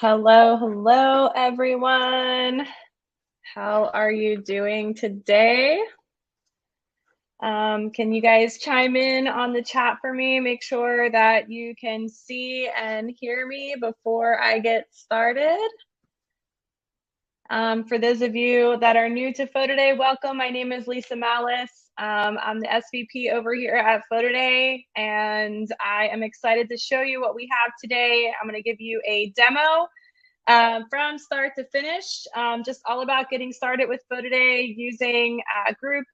Hello, hello, everyone. How are you doing today? Can you guys chime in on the chat for me? Make sure that you can see and hear me before I get started. For those of you that are new to PhotoDay, welcome. My name is Lisa Mallis. I'm the SVP over here at PhotoDay, and I am excited to show you what we have today. I'm going to give you a demo from start to finish, just all about getting started with PhotoDay using group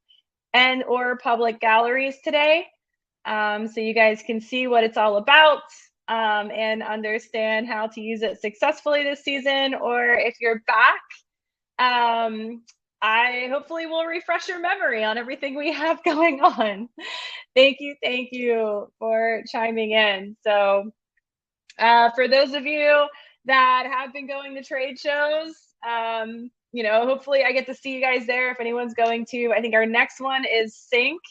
and or public galleries today. So you guys can see what it's all about and understand how to use it successfully this season. Or if you're back, I hopefully will refresh your memory on everything we have going on. Thank you for chiming in. So for those of you that have been going to trade shows, hopefully I get to see you guys there. If anyone's going to, I think our next one is Sync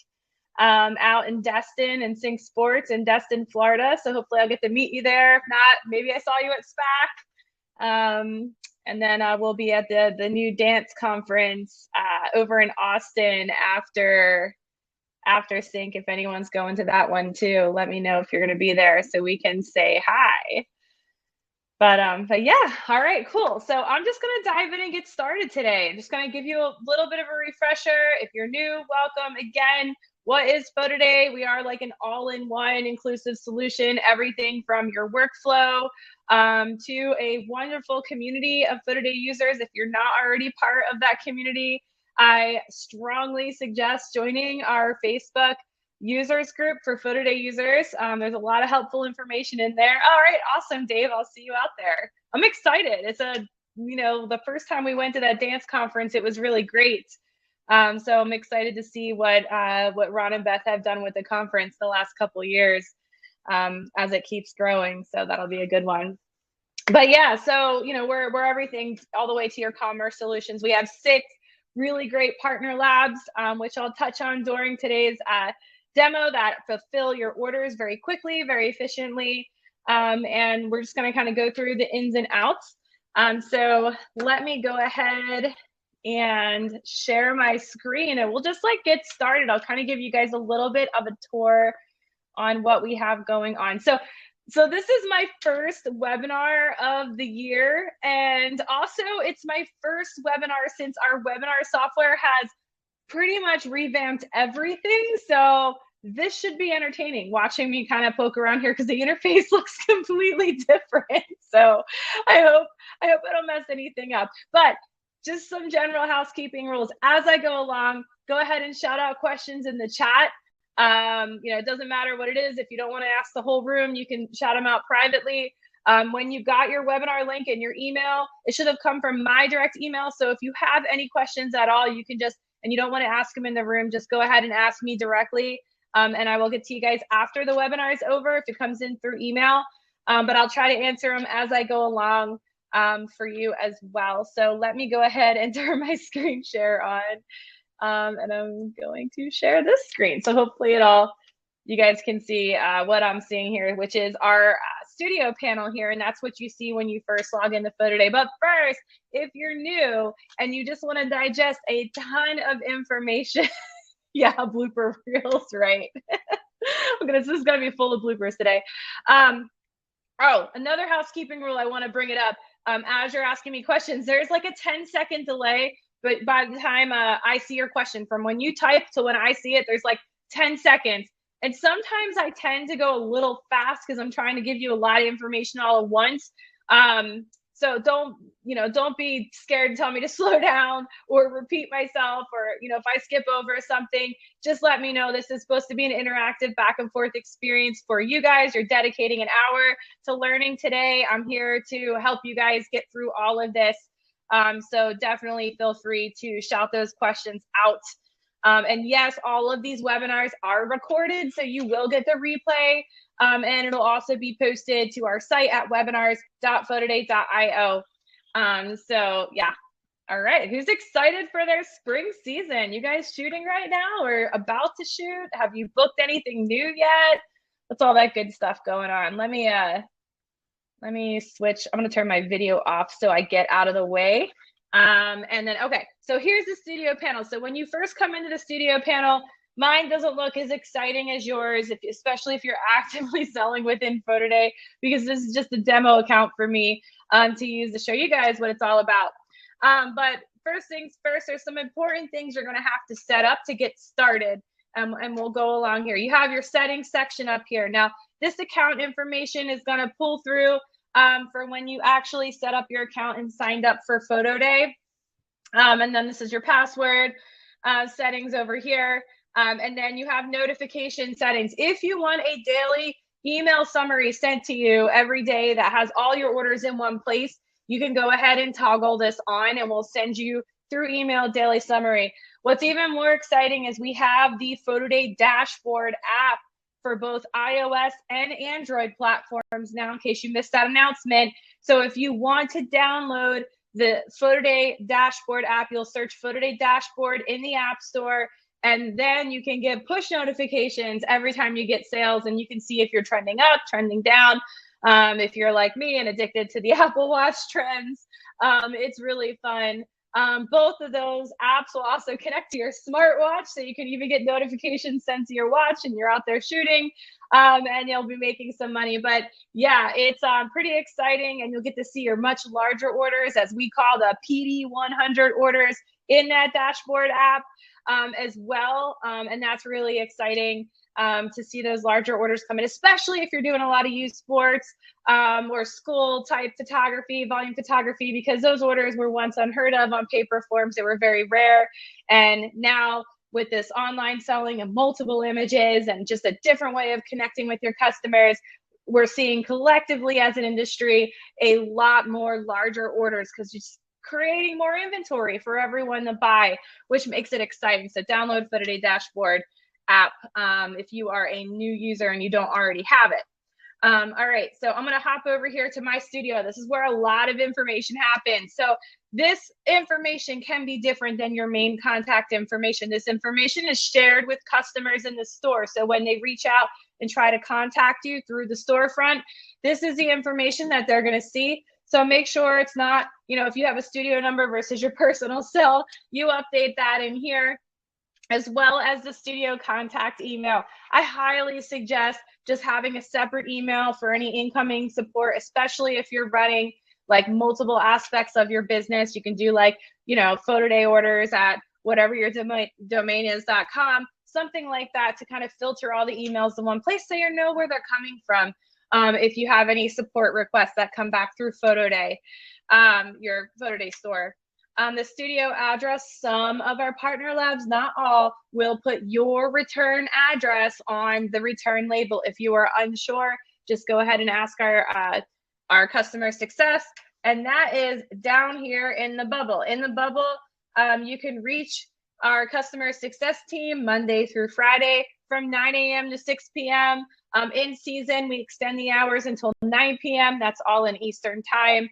out in Destin and Sync Sports in Destin, Florida. So hopefully I'll get to meet you there. If not, maybe I saw you at SPAC. And then we'll be at the new dance conference over in Austin after Sync. If anyone's going to that one too, let me know if you're going to be there so we can say hi. But yeah, all right, cool. So I'm just going to dive in and get started today. I'm just going to give you a little bit of a refresher. If you're new, welcome again. What is PhotoDay? We are like an all-in-one inclusive solution, everything from your workflow to a wonderful community of PhotoDay users. If you're not already part of that community, I strongly suggest joining our Facebook users group for PhotoDay users. There's a lot of helpful information in there. All right, awesome, Dave. I'll see you out there. I'm excited. It's the first time we went to that dance conference, it was really great. So I'm excited to see what Ron and Beth have done with the conference the last couple of years as it keeps growing. So that'll be a good one. But yeah, so we're everything all the way to your commerce solutions. We have 6 really great partner labs, which I'll touch on during today's demo that fulfill your orders very quickly, very efficiently. And we're just going to kind of go through the ins and outs. So let me go ahead and share my screen and we'll just get started. I'll kind of give you guys a little bit of a tour on what we have going on. So this is my first webinar of the year. And also it's my first webinar since our webinar software has pretty much revamped everything. So this should be entertaining watching me kind of poke around here because the interface looks completely different. So I hope I don't mess anything up. But just some general housekeeping rules. As I go along, go ahead and shout out questions in the chat. It doesn't matter what it is. If you don't want to ask the whole room, you can shout them out privately. When you got your webinar link in your email, it should have come from my direct email. So if you have any questions at all, you can just, and you don't want to ask them in the room, just go ahead and ask me directly. And I will get to you guys after the webinar is over if it comes in through email. But I'll try to answer them as I go along for you as well. So let me go ahead and turn my screen share on. And I'm going to share this screen. So hopefully you guys can see what I'm seeing here, which is our studio panel here. And that's what you see when you first log into PhotoDay. But first, if you're new and you just want to digest a ton of information, yeah, blooper reels, right? This is going to be full of bloopers today. Oh, another housekeeping rule, I want to bring it up. As you're asking me questions, there's like a 10-second delay. But by the time I see your question, from when you type to when I see it, there's like 10 seconds. And sometimes I tend to go a little fast because I'm trying to give you a lot of information all at once. So don't be scared to tell me to slow down or repeat myself, or, if I skip over something, just let me know. This is supposed to be an interactive back and forth experience for you guys. You're dedicating an hour to learning today. I'm here to help you guys get through all of this. So definitely feel free to shout those questions out. And yes, all of these webinars are recorded, so you will get the replay. And it'll also be posted to our site at webinars.photoday.io. So yeah. All right. Who's excited for their spring season? You guys shooting right now or about to shoot? Have you booked anything new yet? What's all that good stuff going on? Let me let me switch. I'm going to turn my video off so I get out of the way. And then, okay, so here's the studio panel. So when you first come into the studio panel, mine doesn't look as exciting as yours, especially if you're actively selling within PhotoDay, because this is just a demo account for me to use to show you guys what it's all about. But first things first, there's some important things you're going to have to set up to get started. And we'll go along here. You have your settings section up here. Now, this account information is going to pull through for when you actually set up your account and signed up for PhotoDay. And then this is your password settings over here. And then you have notification settings. If you want a daily email summary sent to you every day that has all your orders in one place, you can go ahead and toggle this on and we'll send you through email daily summary. What's even more exciting is we have the PhotoDay dashboard app for both iOS and Android platforms now, in case you missed that announcement. So if you want to download the PhotoDay dashboard app, you'll search PhotoDay dashboard in the App Store, and then you can get push notifications every time you get sales, and you can see if you're trending up, trending down. If you're like me and addicted to the Apple Watch trends, it's really fun. Both of those apps will also connect to your smartwatch, so you can even get notifications sent to your watch and you're out there shooting, and you'll be making some money. But yeah, it's pretty exciting, and you'll get to see your much larger orders, as we call the PD 100 orders, in that dashboard app as well. And that's really exciting to see those larger orders come in, especially if you're doing a lot of youth sports or school type photography, volume photography, because those orders were once unheard of on paper forms. They were very rare. And now with this online selling of multiple images and just a different way of connecting with your customers, we're seeing collectively as an industry a lot more larger orders, because just creating more inventory for everyone to buy, which makes it exciting. So download PhotoDay dashboard app if you are a new user and you don't already have it. All right, so I'm gonna hop over here to my studio. This is where a lot of information happens. So this information can be different than your main contact information. This information is shared with customers in the store. So when they reach out and try to contact you through the storefront, this is the information that they're gonna see. So make sure it's not, if you have a studio number versus your personal cell, you update that in here, as well as the studio contact email. I highly suggest just having a separate email for any incoming support, especially if you're running like multiple aspects of your business. You can do like, PhotoDay orders at whatever your domain is.com, something like that, to kind of filter all the emails in one place so you know where they're coming from. If you have any support requests that come back through PhotoDay, your PhotoDay store. The studio address, some of our partner labs, not all, will put your return address on the return label. If you are unsure, just go ahead and ask our customer success, and that is down here in the bubble. In the bubble, you can reach our customer success team Monday through Friday from 9 a.m. to 6 p.m. In season, we extend the hours until 9 p.m. That's all in Eastern time.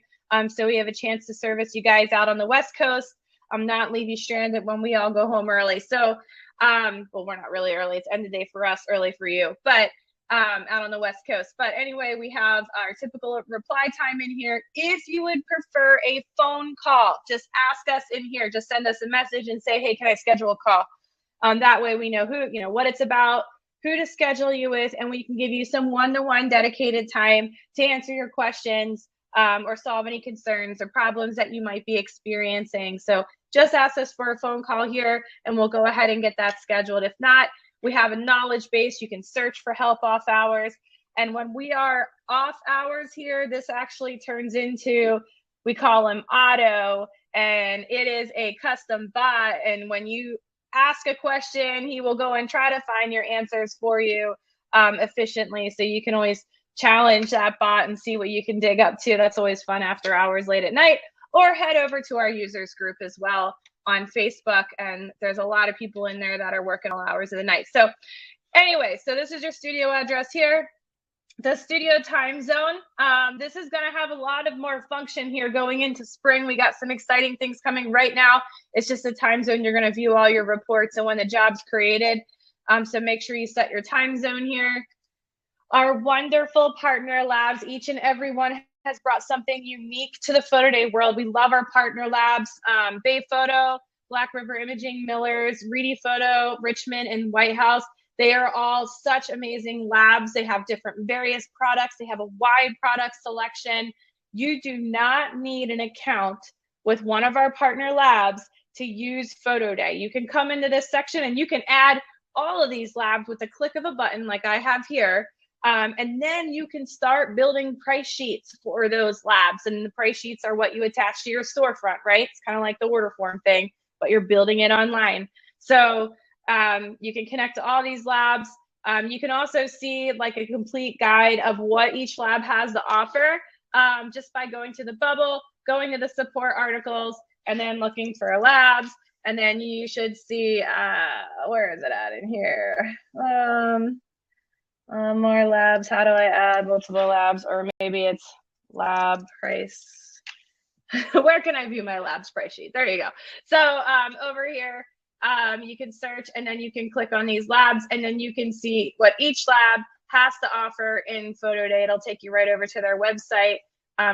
So we have a chance to service you guys out on the West Coast, not leave you stranded when we all go home early. So, well, we're not really early. It's end of day for us, early for you, but out on the West Coast. But anyway, we have our typical reply time in here. If you would prefer a phone call, just ask us in here. Just send us a message and say, hey, can I schedule a call? That way we know who, what it's about, who to schedule you with, and we can give you some one-to-one dedicated time to answer your questions or solve any concerns or problems that you might be experiencing. So just ask us for a phone call here and we'll go ahead and get that scheduled. If not, we have a knowledge base. You can search for help off hours. And when we are off hours here, this actually turns into, we call him Otto, and it is a custom bot. And when you ask a question, he will go and try to find your answers for you efficiently. So you can always challenge that bot and see what you can dig up to. That's always fun after hours late at night. Or head over to our users group as well on Facebook, and there's a lot of people in there that are working all hours of the night. So anyway, so this is your studio address here. The studio time zone. This is going to have a lot of more function here going into spring. We got some exciting things coming right now. It's just a time zone. You're going to view all your reports and when the job's created. So make sure you set your time zone here. Our wonderful partner labs, each and every one has brought something unique to the PhotoDay world. We love our partner labs, Bay Photo, Black River Imaging, Millers, Reedy Photo, Richmond, and White House. They are all such amazing labs. They have different various products. They have a wide product selection. You do not need an account with one of our partner labs to use PhotoDay. You can come into this section and you can add all of these labs with a click of a button like I have here. And then you can start building price sheets for those labs. And the price sheets are what you attach to your storefront, right? It's kind of like the order form thing, but you're building it online. So you can connect to all these labs. You can also see like a complete guide of what each lab has to offer just by going to the bubble, going to the support articles, and then looking for labs. And then you should see, where is it at in here? More labs. How do I add multiple labs? Or maybe it's lab price. Where can I view my labs price sheet? There you go. So over here, you can search and then you can click on these labs and then you can see what each lab has to offer in PhotoDay. It'll take you right over to their website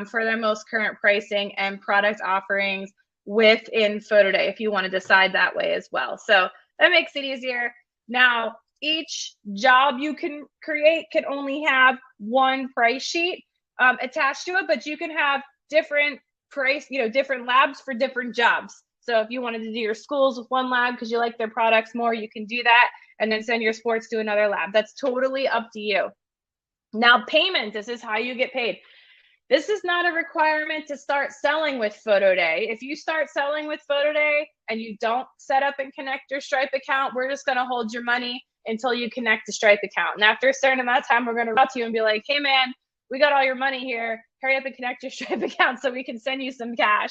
for their most current pricing and product offerings within PhotoDay if you want to decide that way as well. So that makes it easier. Now, each job you can create can only have one price sheet attached to it, but you can have different price, different labs for different jobs. So if you wanted to do your schools with one lab because you like their products more, you can do that and then send your sports to another lab. That's totally up to you. Now, payment, this is how you get paid. This is not a requirement to start selling with PhotoDay. If you start selling with PhotoDay and you don't set up and connect your Stripe account, we're just going to hold your money until you connect the Stripe account. And after a certain amount of time, we're going to reach out to you and be like, hey, man, we got all your money here. Hurry up and connect your Stripe account so we can send you some cash.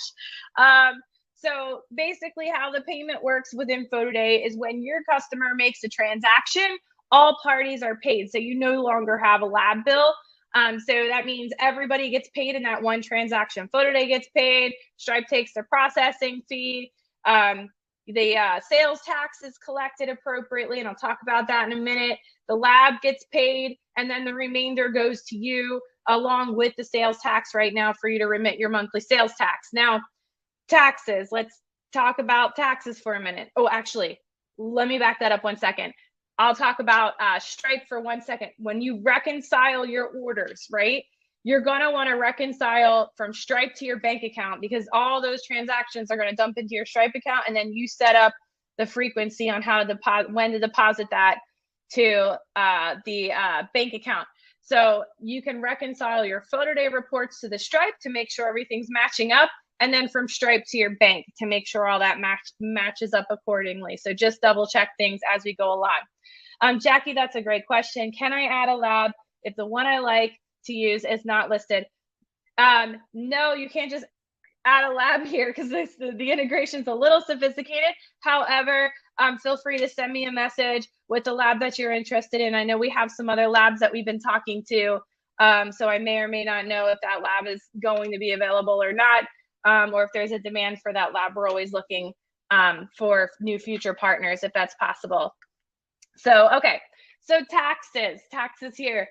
So basically how the payment works within PhotoDay is when your customer makes a transaction, all parties are paid. So you no longer have a lab bill. So that means everybody gets paid in that one transaction. PhotoDay gets paid, Stripe takes their processing fee, the sales tax is collected appropriately, and I'll talk about that in a minute. The lab gets paid, and then the remainder goes to you along with the sales tax right now for you to remit your monthly sales tax. Now, taxes, let's talk about taxes for a minute. Oh, actually, let me back that up 1 second. I'll talk about Stripe for 1 second. When you reconcile your orders, right, you're going to want to reconcile from Stripe to your bank account because all those transactions are going to dump into your Stripe account, and then you set up the frequency on how to deposit, when to deposit that to the bank account. So you can reconcile your PhotoDay reports to the Stripe to make sure everything's matching up, and then from Stripe to your bank to make sure all that matches up accordingly. So just double check things as we go along. Jackie, that's a great question. Can I add a lab if the one I like to use is not listed? No, you can't just add a lab here because the integration's a little sophisticated. However, feel free to send me a message with the lab that you're interested in. I know we have some other labs that we've been talking to, so I may or may not know if that lab is going to be available or not, or if there's a demand for that lab. We're always looking for new future partners if that's possible. So, okay, so taxes here.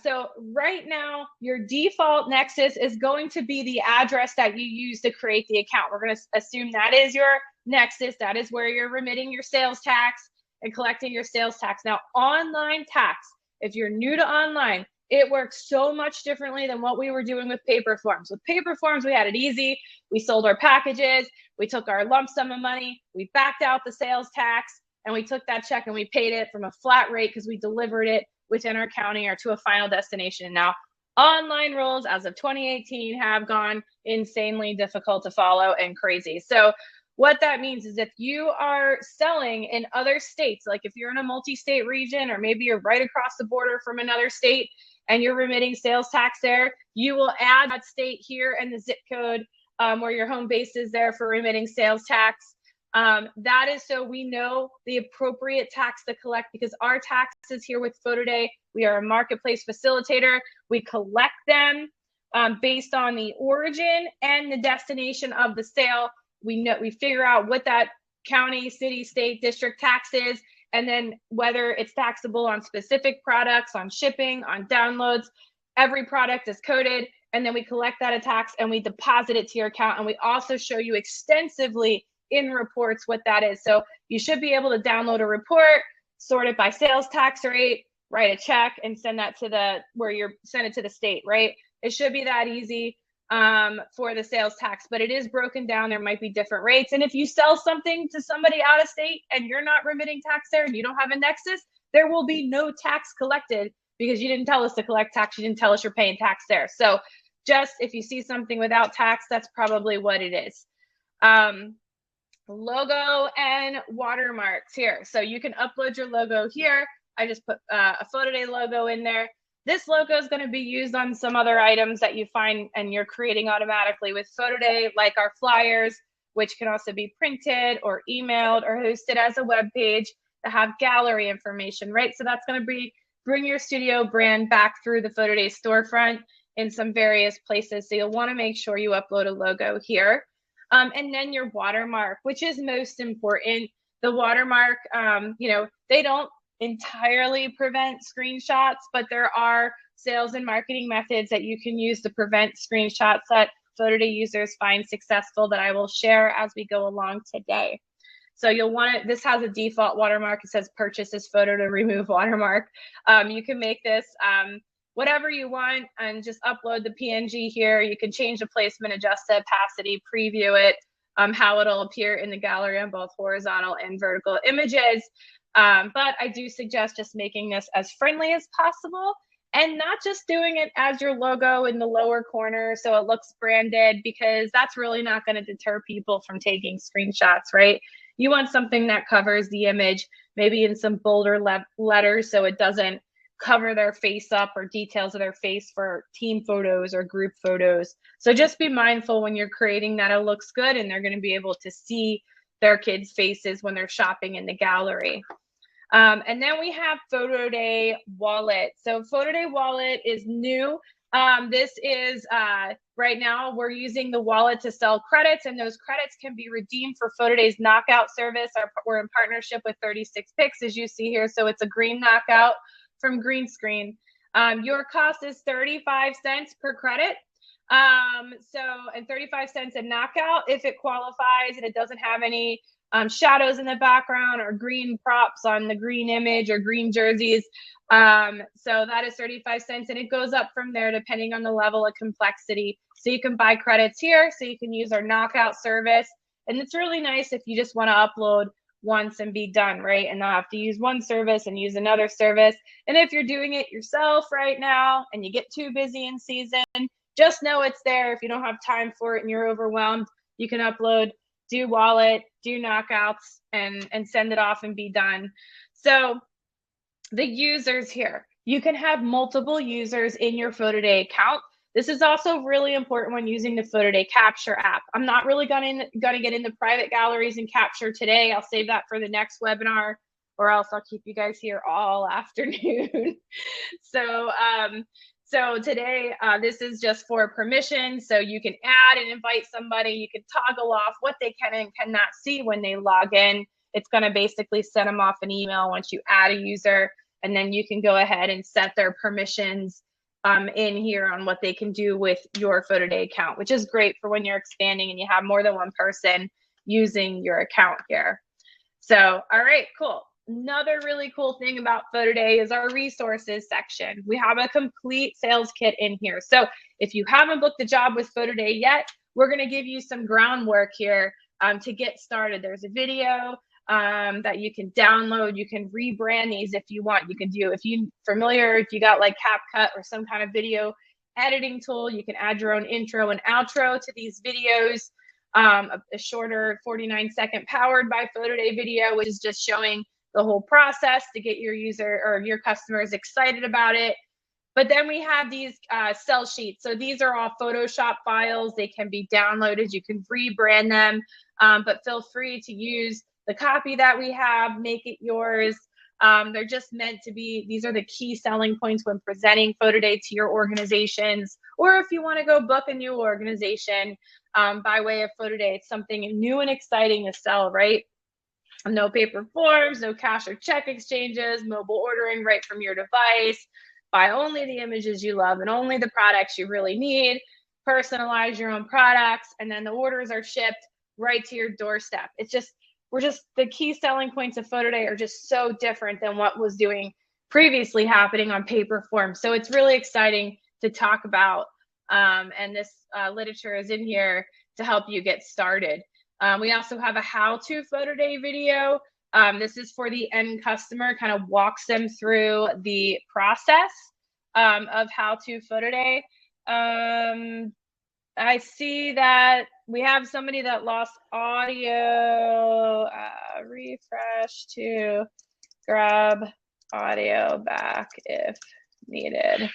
So right now, your default nexus is going to be the address that you use to create the account. We're going to assume that is your nexus. That is where you're remitting your sales tax and collecting your sales tax. Now, online tax, if you're new to online, it works so much differently than what we were doing with paper forms. With paper forms, we had it easy. We sold our packages. We took our lump sum of money. We backed out the sales tax, and we took that check and we paid it from a flat rate because we delivered it within our county or to a final destination. Now, online rules as of 2018 have gone insanely difficult to follow and crazy. So what that means is if you are selling in other states, like if you're in a multi-state region, or maybe you're right across the border from another state and you're remitting sales tax there, you will add that state here and the zip code where your home base is there for remitting sales tax. That is so we know the appropriate tax to collect, because our taxes here with PhotoDay, we are a marketplace facilitator. We collect them based on the origin and the destination of the sale. We figure out what that county, city, state, district tax is, and then whether it's taxable on specific products, on shipping, on downloads. Every product is coded, and then we collect that tax and we deposit it to your account. And we also show you extensively in reports what that is. So you should be able to download a report, sort it by sales tax rate, write a check, and send that to send it to the state, right? It should be that easy for the sales tax, but it is broken down. There might be different rates. And if you sell something to somebody out of state and you're not remitting tax there and you don't have a nexus, there will be no tax collected because you didn't tell us to collect tax. You didn't tell us you're paying tax there. So just if you see something without tax, that's probably what it is. Logo and watermarks here. So you can upload your logo here. I just put a PhotoDay logo in there. This logo is going to be used on some other items that you find and you're creating automatically with PhotoDay, like our flyers, which can also be printed or emailed or hosted as a web page that have gallery information, right? So that's going to bring your studio brand back through the PhotoDay storefront in some various places. So you'll want to make sure you upload a logo here. And then your watermark, which is most important. The watermark, they don't entirely prevent screenshots, but there are sales and marketing methods that you can use to prevent screenshots that PhotoDay users find successful that I will share as we go along today. So you'll want it, this has a default watermark. It says purchase this photo to remove watermark. You can make this whatever you want and just upload the PNG here. You can change the placement, adjust the opacity, preview it, how it'll appear in the gallery on both horizontal and vertical images. But I do suggest just making this as friendly as possible and not just doing it as your logo in the lower corner so it looks branded, because that's really not going to deter people from taking screenshots, right? You want something that covers the image, maybe in some bolder letters so it doesn't cover their face up or details of their face for team photos or group photos. So just be mindful when you're creating that it looks good and they're going to be able to see their kids' faces when they're shopping in the gallery. And then we have PhotoDay Wallet. So PhotoDay Wallet is new. This is right now we're using the wallet to sell credits, and those credits can be redeemed for PhotoDay's knockout service. We're in partnership with 36 Pix, as you see here. So it's a green knockout from Green Screen. Your cost is 35 cents per credit. And 35 cents a knockout if it qualifies and it doesn't have any shadows in the background or green props on the green image or green jerseys. So that is 35 cents, and it goes up from there depending on the level of complexity. So you can buy credits here, so you can use our knockout service. And it's really nice if you just want to upload once and be done, right? And not have to use one service and use another service. And if you're doing it yourself right now and you get too busy in season, just know it's there. If you don't have time for it and you're overwhelmed, you can upload, do wallet, do knockouts, and send it off and be done. So the users here, you can have multiple users in your PhotoDay account. This is also really important when using the PhotoDay Capture app. I'm not really gonna get into private galleries and capture today. I'll save that for the next webinar, or else I'll keep you guys here all afternoon. So today, this is just for permission. So you can add and invite somebody. You can toggle off what they can and cannot see when they log in. It's going to basically send them off an email once you add a user, and then you can go ahead and set their permissions in here on what they can do with your PhotoDay account, which is great for when you're expanding and you have more than one person using your account here. So, all right, cool. Another really cool thing about PhotoDay is our resources section. We have a complete sales kit in here. So if you haven't booked a job with PhotoDay yet, we're going to give you some groundwork here to get started. There's a video that you can download. You can rebrand these if you want. You can do, if you got like CapCut or some kind of video editing tool, you can add your own intro and outro to these videos. A shorter 49-second powered by PhotoDay video, which is just showing the whole process to get your user or your customers excited about it. But then we have these sell sheets. So these are all Photoshop files. They can be downloaded. You can rebrand them, but feel free to use the copy that we have, make it yours. They're just meant to be, these are the key selling points when presenting PhotoDay to your organizations, or if you want to go book a new organization by way of PhotoDay, it's something new and exciting to sell, right? No paper forms, no cash or check exchanges, mobile ordering right from your device, buy only the images you love and only the products you really need, personalize your own products, and then the orders are shipped right to your doorstep. The key selling points of PhotoDay are just so different than what was doing previously happening on paper form. So it's really exciting to talk about, and this literature is in here to help you get started. We also have a how-to PhotoDay video. This is for the end customer, kind of walks them through the process of how to PhotoDay. I see that we have somebody that lost audio. Refresh to grab audio back if needed.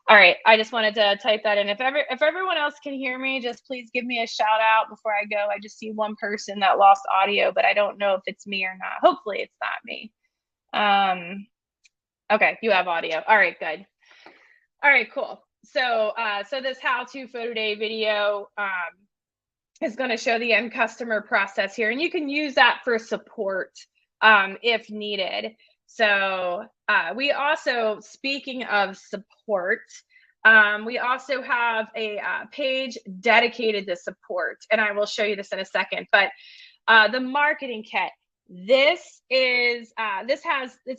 All right, I just wanted to type that in. If everyone else can hear me, just please give me a shout out before I go. I just see one person that lost audio, but I don't know if it's me or not. Hopefully it's not me. Okay, you have audio. All right, good. All right, cool. So this how-to PhotoDay video is going to show the end customer process here, and you can use that for support if needed. So we also, speaking of support, we also have a page dedicated to support, and I will show you this in a second. But the marketing kit, it's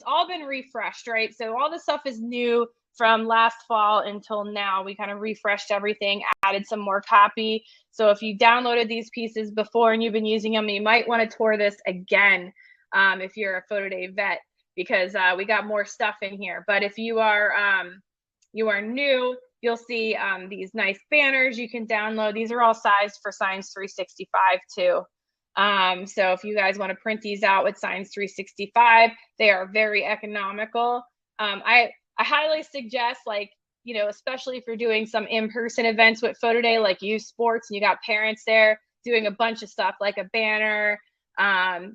all been refreshed, right? So all the stuff is new from last fall until now. We kind of refreshed everything, added some more copy. So if you downloaded these pieces before and you've been using them, you might want to tour this again if you're a PhotoDay vet, because we got more stuff in here. But if you are new, you'll see these nice banners you can download. These are all sized for Science 365 too. So if you guys want to print these out with Science 365, they are very economical. I highly suggest, like, especially if you're doing some in-person events with PhotoDay, like youth sports, and you got parents there doing a bunch of stuff like a banner.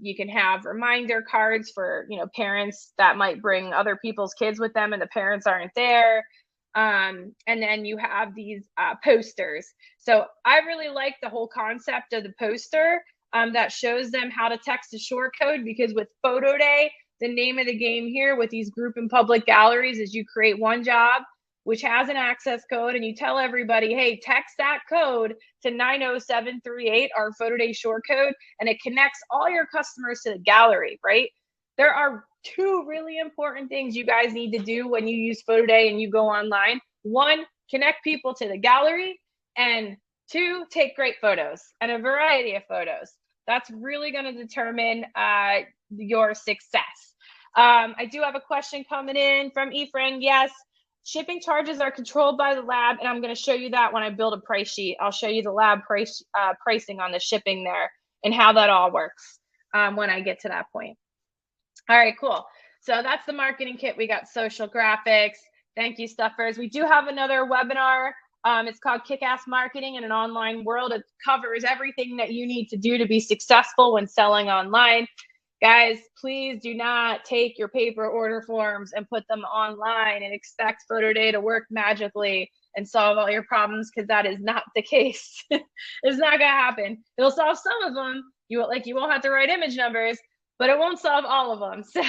You can have reminder cards for, parents that might bring other people's kids with them and the parents aren't there. And then you have these posters. So I really like the whole concept of the poster that shows them how to text a short code, because with PhotoDay, the name of the game here with these group and public galleries is you create one job which has an access code, and you tell everybody, hey, text that code to 90738, our PhotoDay short code, and it connects all your customers to the gallery, right? There are two really important things you guys need to do when you use PhotoDay and you go online. One, connect people to the gallery, and two, take great photos, and a variety of photos. That's really going to determine your success. I do have a question coming in from Efren. Yes, shipping charges are controlled by the lab, and I'm going to show you that when I build a price sheet. I'll show you the lab pricing on the shipping there and how that all works when I get to that point. All right, cool. So that's the marketing kit. We got social graphics. Thank you, Stuffers. We do have another webinar. It's called Kick-Ass Marketing in an Online World. It covers everything that you need to do to be successful when selling online. Guys, please do not take your paper order forms and put them online and expect PhotoDay to work magically and solve all your problems, because that is not the case. It's not gonna happen. It'll solve some of them. You won't have to write image numbers, but it won't solve all of them. So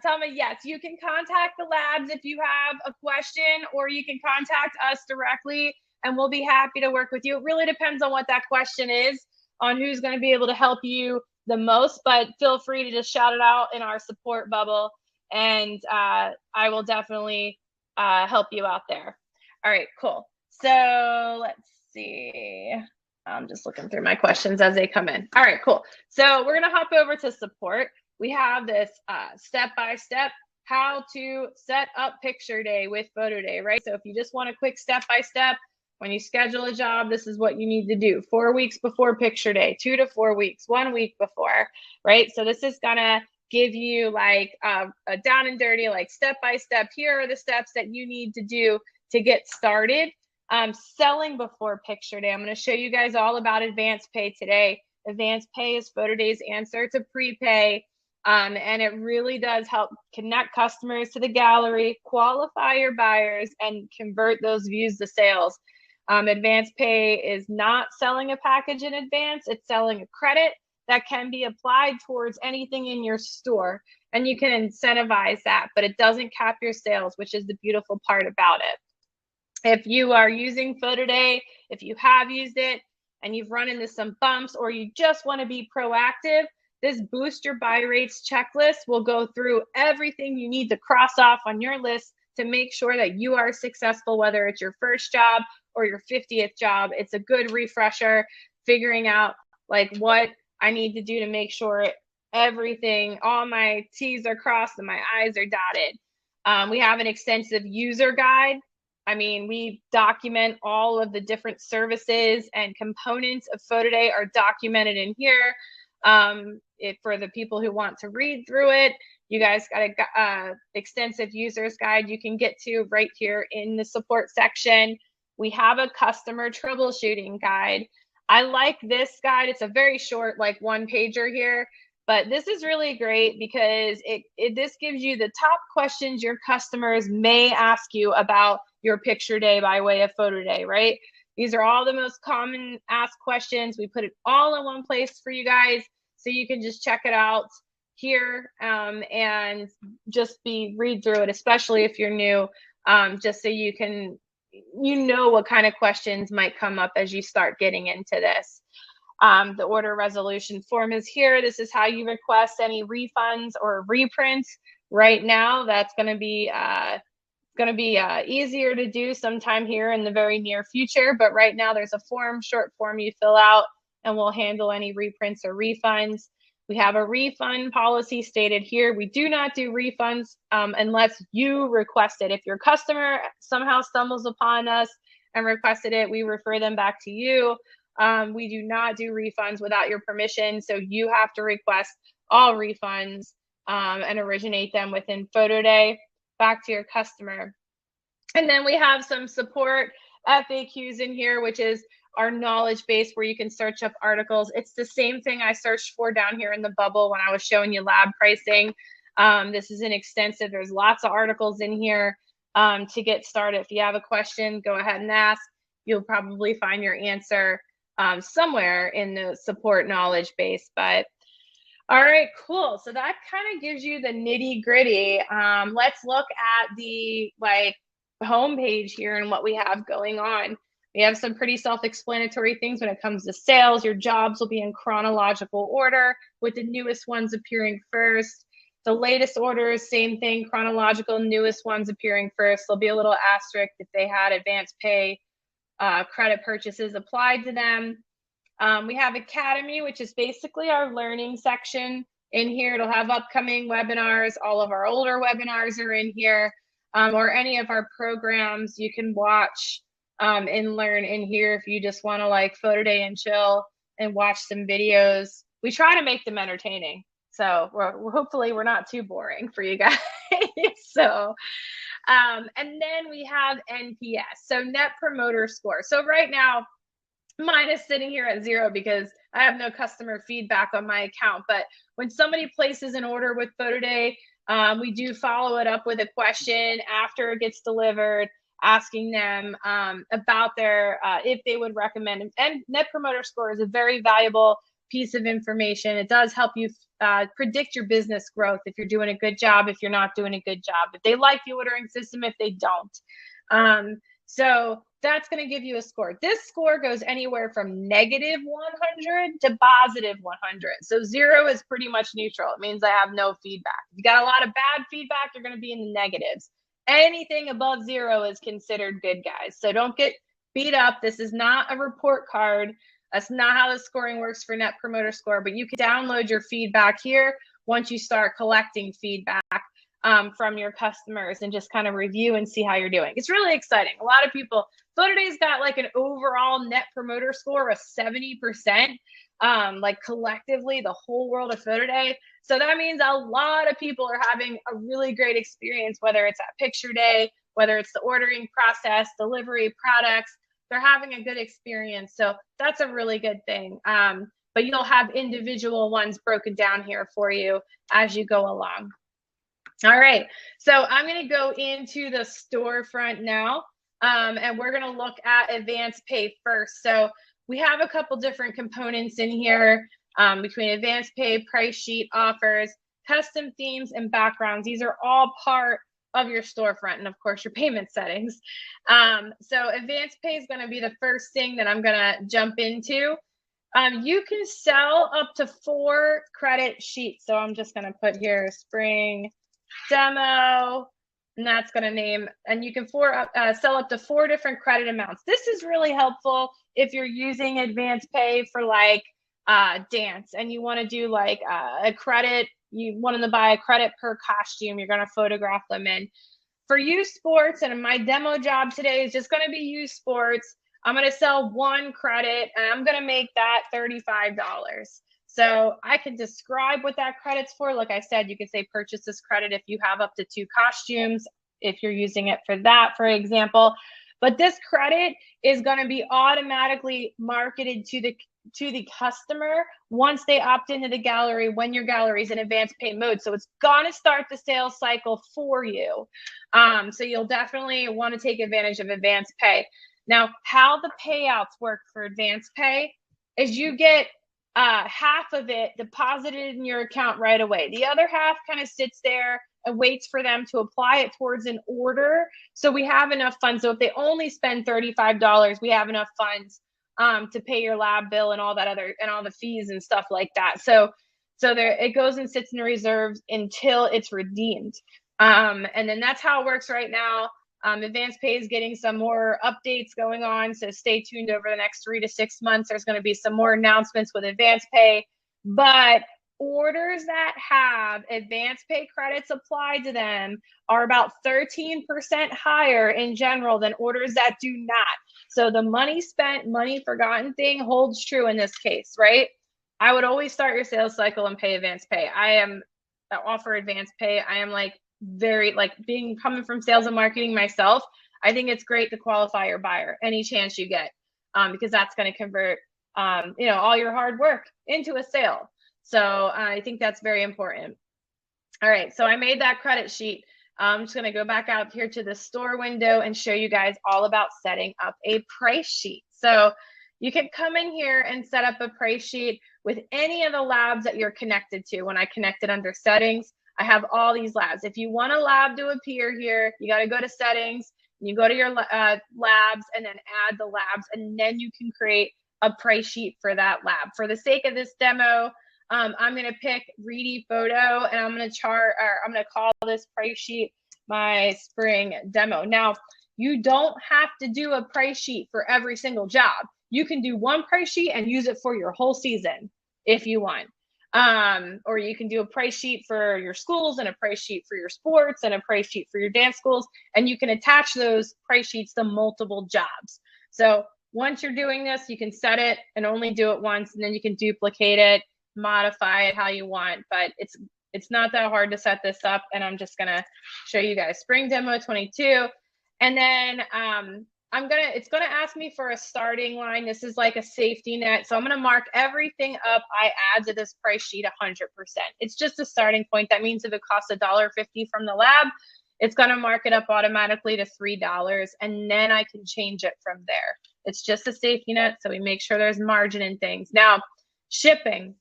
tell me, yes, you can contact the labs if you have a question, or you can contact us directly and we'll be happy to work with you. It really depends on what that question is, on who's going to be able to help you the most, but feel free to just shout it out in our support bubble, and I will definitely help you out there. All right, cool. So let's see. I'm just looking through my questions as they come in. All right, cool. So we're going to hop over to support. We have this step-by-step how to set up picture day with PhotoDay, right? So if you just want a quick step-by-step, when you schedule a job, this is what you need to do. 4 weeks before picture day, 2 to 4 weeks, 1 week before, right? So this is gonna give you like a down and dirty, like step-by-step, here are the steps that you need to do to get started selling before picture day. I'm gonna show you guys all about advance pay today. Advance pay is PhotoDay's answer to prepay. And it really does help connect customers to the gallery, qualify your buyers, and convert those views to sales. Advance pay is not selling a package in advance. It's selling a credit that can be applied towards anything in your store. and you can incentivize that, but it doesn't cap your sales, which is the beautiful part about it. If you are using PhotoDay, if you have used it and you've run into some bumps, or you just want to be proactive, this Boost Your Buy Rates checklist will go through everything you need to cross off on your list to make sure that you are successful, whether it's your first job or your 50th job. It's a good refresher, figuring out like what I need to do to make sure everything, all my T's are crossed and my I's are dotted. We have an extensive user guide. I mean, we document all of the different services and components of PhotoDay are documented in here. For the people who want to read through it, you guys got a extensive users guide you can get to right here in the support section. We have a customer troubleshooting guide. I like this guide. It's a very short, like one pager here, but this is really great because this gives you the top questions your customers may ask you about your picture day by way of PhotoDay, right? These are all the most common asked questions. We put it all in one place for you guys, so you can just check it out here and just read through it, especially if you're new, just so you know what kind of questions might come up as you start getting into this. The order resolution form is here. This is how you request any refunds or reprints. Right now, that's going to be easier to do sometime here in the very near future. But right now, there's a short form you fill out, and we'll handle any reprints or refunds. We have a refund policy stated here. We do not do refunds unless you request it. If your customer somehow stumbles upon us and requested it, we refer them back to you. We do not do refunds without your permission, so you have to request all refunds and originate them within PhotoDay back to your customer. And then we have some support FAQs in here, which is our knowledge base where you can search up articles. It's the same thing I searched for down here in the bubble when I was showing you lab pricing. This is an extensive, there's lots of articles in here to get started. If you have a question, go ahead and ask. You'll probably find your answer somewhere in the support knowledge base. But all right, cool. So that kind of gives you the nitty gritty. Let's look at the homepage here and what we have going on. We have some pretty self-explanatory things when it comes to sales. Your jobs will be in chronological order, with the newest ones appearing first. The latest orders, same thing, chronological, newest ones appearing first. There'll be a little asterisk if they had advance pay credit purchases applied to them. We have Academy, which is basically our learning section in here. It'll have upcoming webinars. All of our older webinars are in here, or any of our programs you can watch and learn in here if you just want to PhotoDay and chill and watch some videos. We try to make them entertaining, so hopefully we're not too boring for you guys. So and then we have NPS, so Net Promoter Score. So right now, mine is sitting here at 0 because I have no customer feedback on my account. But when somebody places an order with PhotoDay, we do follow it up with a question after it gets delivered, asking them about if they would recommend. And Net Promoter Score is a very valuable piece of information. It does help you predict your business growth, if you're doing a good job, if you're not doing a good job, if they like the ordering system, if they don't. So that's going to give you a score. This score goes anywhere from -100 to +100. So 0 is pretty much neutral. It means I have no feedback. If you got a lot of bad feedback, you're going to be in the negatives. Anything above 0 is considered good, guys. So don't get beat up. This is not a report card. That's not how the scoring works for Net Promoter Score, but you can download your feedback here once you start collecting feedback from your customers and just kind of review and see how you're doing. It's really exciting. A lot of people, PhotoDay's got an overall Net Promoter Score of 70%, collectively, the whole world of PhotoDay. So that means a lot of people are having a really great experience, whether it's at picture day, whether it's the ordering process, delivery, products, they're having a good experience. So that's a really good thing. But you'll have individual ones broken down here for you as you go along. All right, so I'm going to go into the storefront now, and we're going to look at advance pay first. So we have a couple different components in here between advance pay, price sheet, offers, custom themes and backgrounds. These are all part of your storefront, and of course your payment settings. So advanced pay is going to be the first thing that I'm going to jump into. You can sell up to 4 credit sheets. So I'm just going to put here spring demo, and that's going to name, and you can sell up to 4 different credit amounts. This is really helpful if you're using advanced pay for like dance, and you want to do like a credit, you want to buy a credit per costume you're going to photograph them in. For youth sports, and my demo job today is just going to be youth sports, I'm going to sell 1 credit, and I'm going to make that $35. So I can describe what that credit's for. Like I said, you could say purchase this credit if you have up to 2 costumes, if you're using it for that, for example. But this credit is going to be automatically marketed to the customer once they opt into the gallery, when your gallery is in advanced pay mode. So it's going to start the sales cycle for you. So you'll definitely want to take advantage of advanced pay. Now, how the payouts work for advanced pay is you get half of it deposited in your account right away. The other half kind of sits there and waits for them to apply it towards an order. So we have enough funds. So if they only spend $35, we have enough funds to pay your lab bill and all that other, and all the fees and stuff like that. So there, it goes and sits in the reserves until it's redeemed. And then that's how it works right now. Advanced pay is getting some more updates going on, so stay tuned over the next 3 to 6 months. There's going to be some more announcements with advanced pay, but orders that have advanced pay credits applied to them are about 13% higher in general than orders that do not. So the money spent, money forgotten thing holds true in this case, right? I would always start your sales cycle and pay advanced pay. I offer advanced pay. I am like very, like, coming from sales and marketing myself, I think it's great to qualify your buyer any chance you get, because that's going to convert all your hard work into a sale. So I think that's very important. All right, so I made that credit sheet. I'm just going to go back out here to the store window and show you guys all about setting up a price sheet. So you can come in here and set up a price sheet with any of the labs that you're connected to. When I connected under settings, I have all these labs. If you want a lab to appear here, you got to go to settings, you go to your labs, and then add the labs, and then you can create a price sheet for that lab. For the sake of this demo, I'm going to pick Reedy Photo, and I'm going to call this price sheet my spring demo. Now, you don't have to do a price sheet for every single job. You can do one price sheet and use it for your whole season if you want. Or you can do a price sheet for your schools, and a price sheet for your sports, and a price sheet for your dance schools, and you can attach those price sheets to multiple jobs. So once you're doing this, you can set it and only do it once, and then you can duplicate it, modify it how you want. But it's not that hard to set this up, and I'm just gonna show you guys spring demo 22, and then it's gonna ask me for a starting line. This is like a safety net. So I'm gonna mark everything up I add to this price sheet 100%. It's just a starting point. That means if it costs $1.50 from the lab, it's gonna mark it up automatically to $3, and then I can change it from there. It's just a safety net, so we make sure there's margin in things. Now, shipping,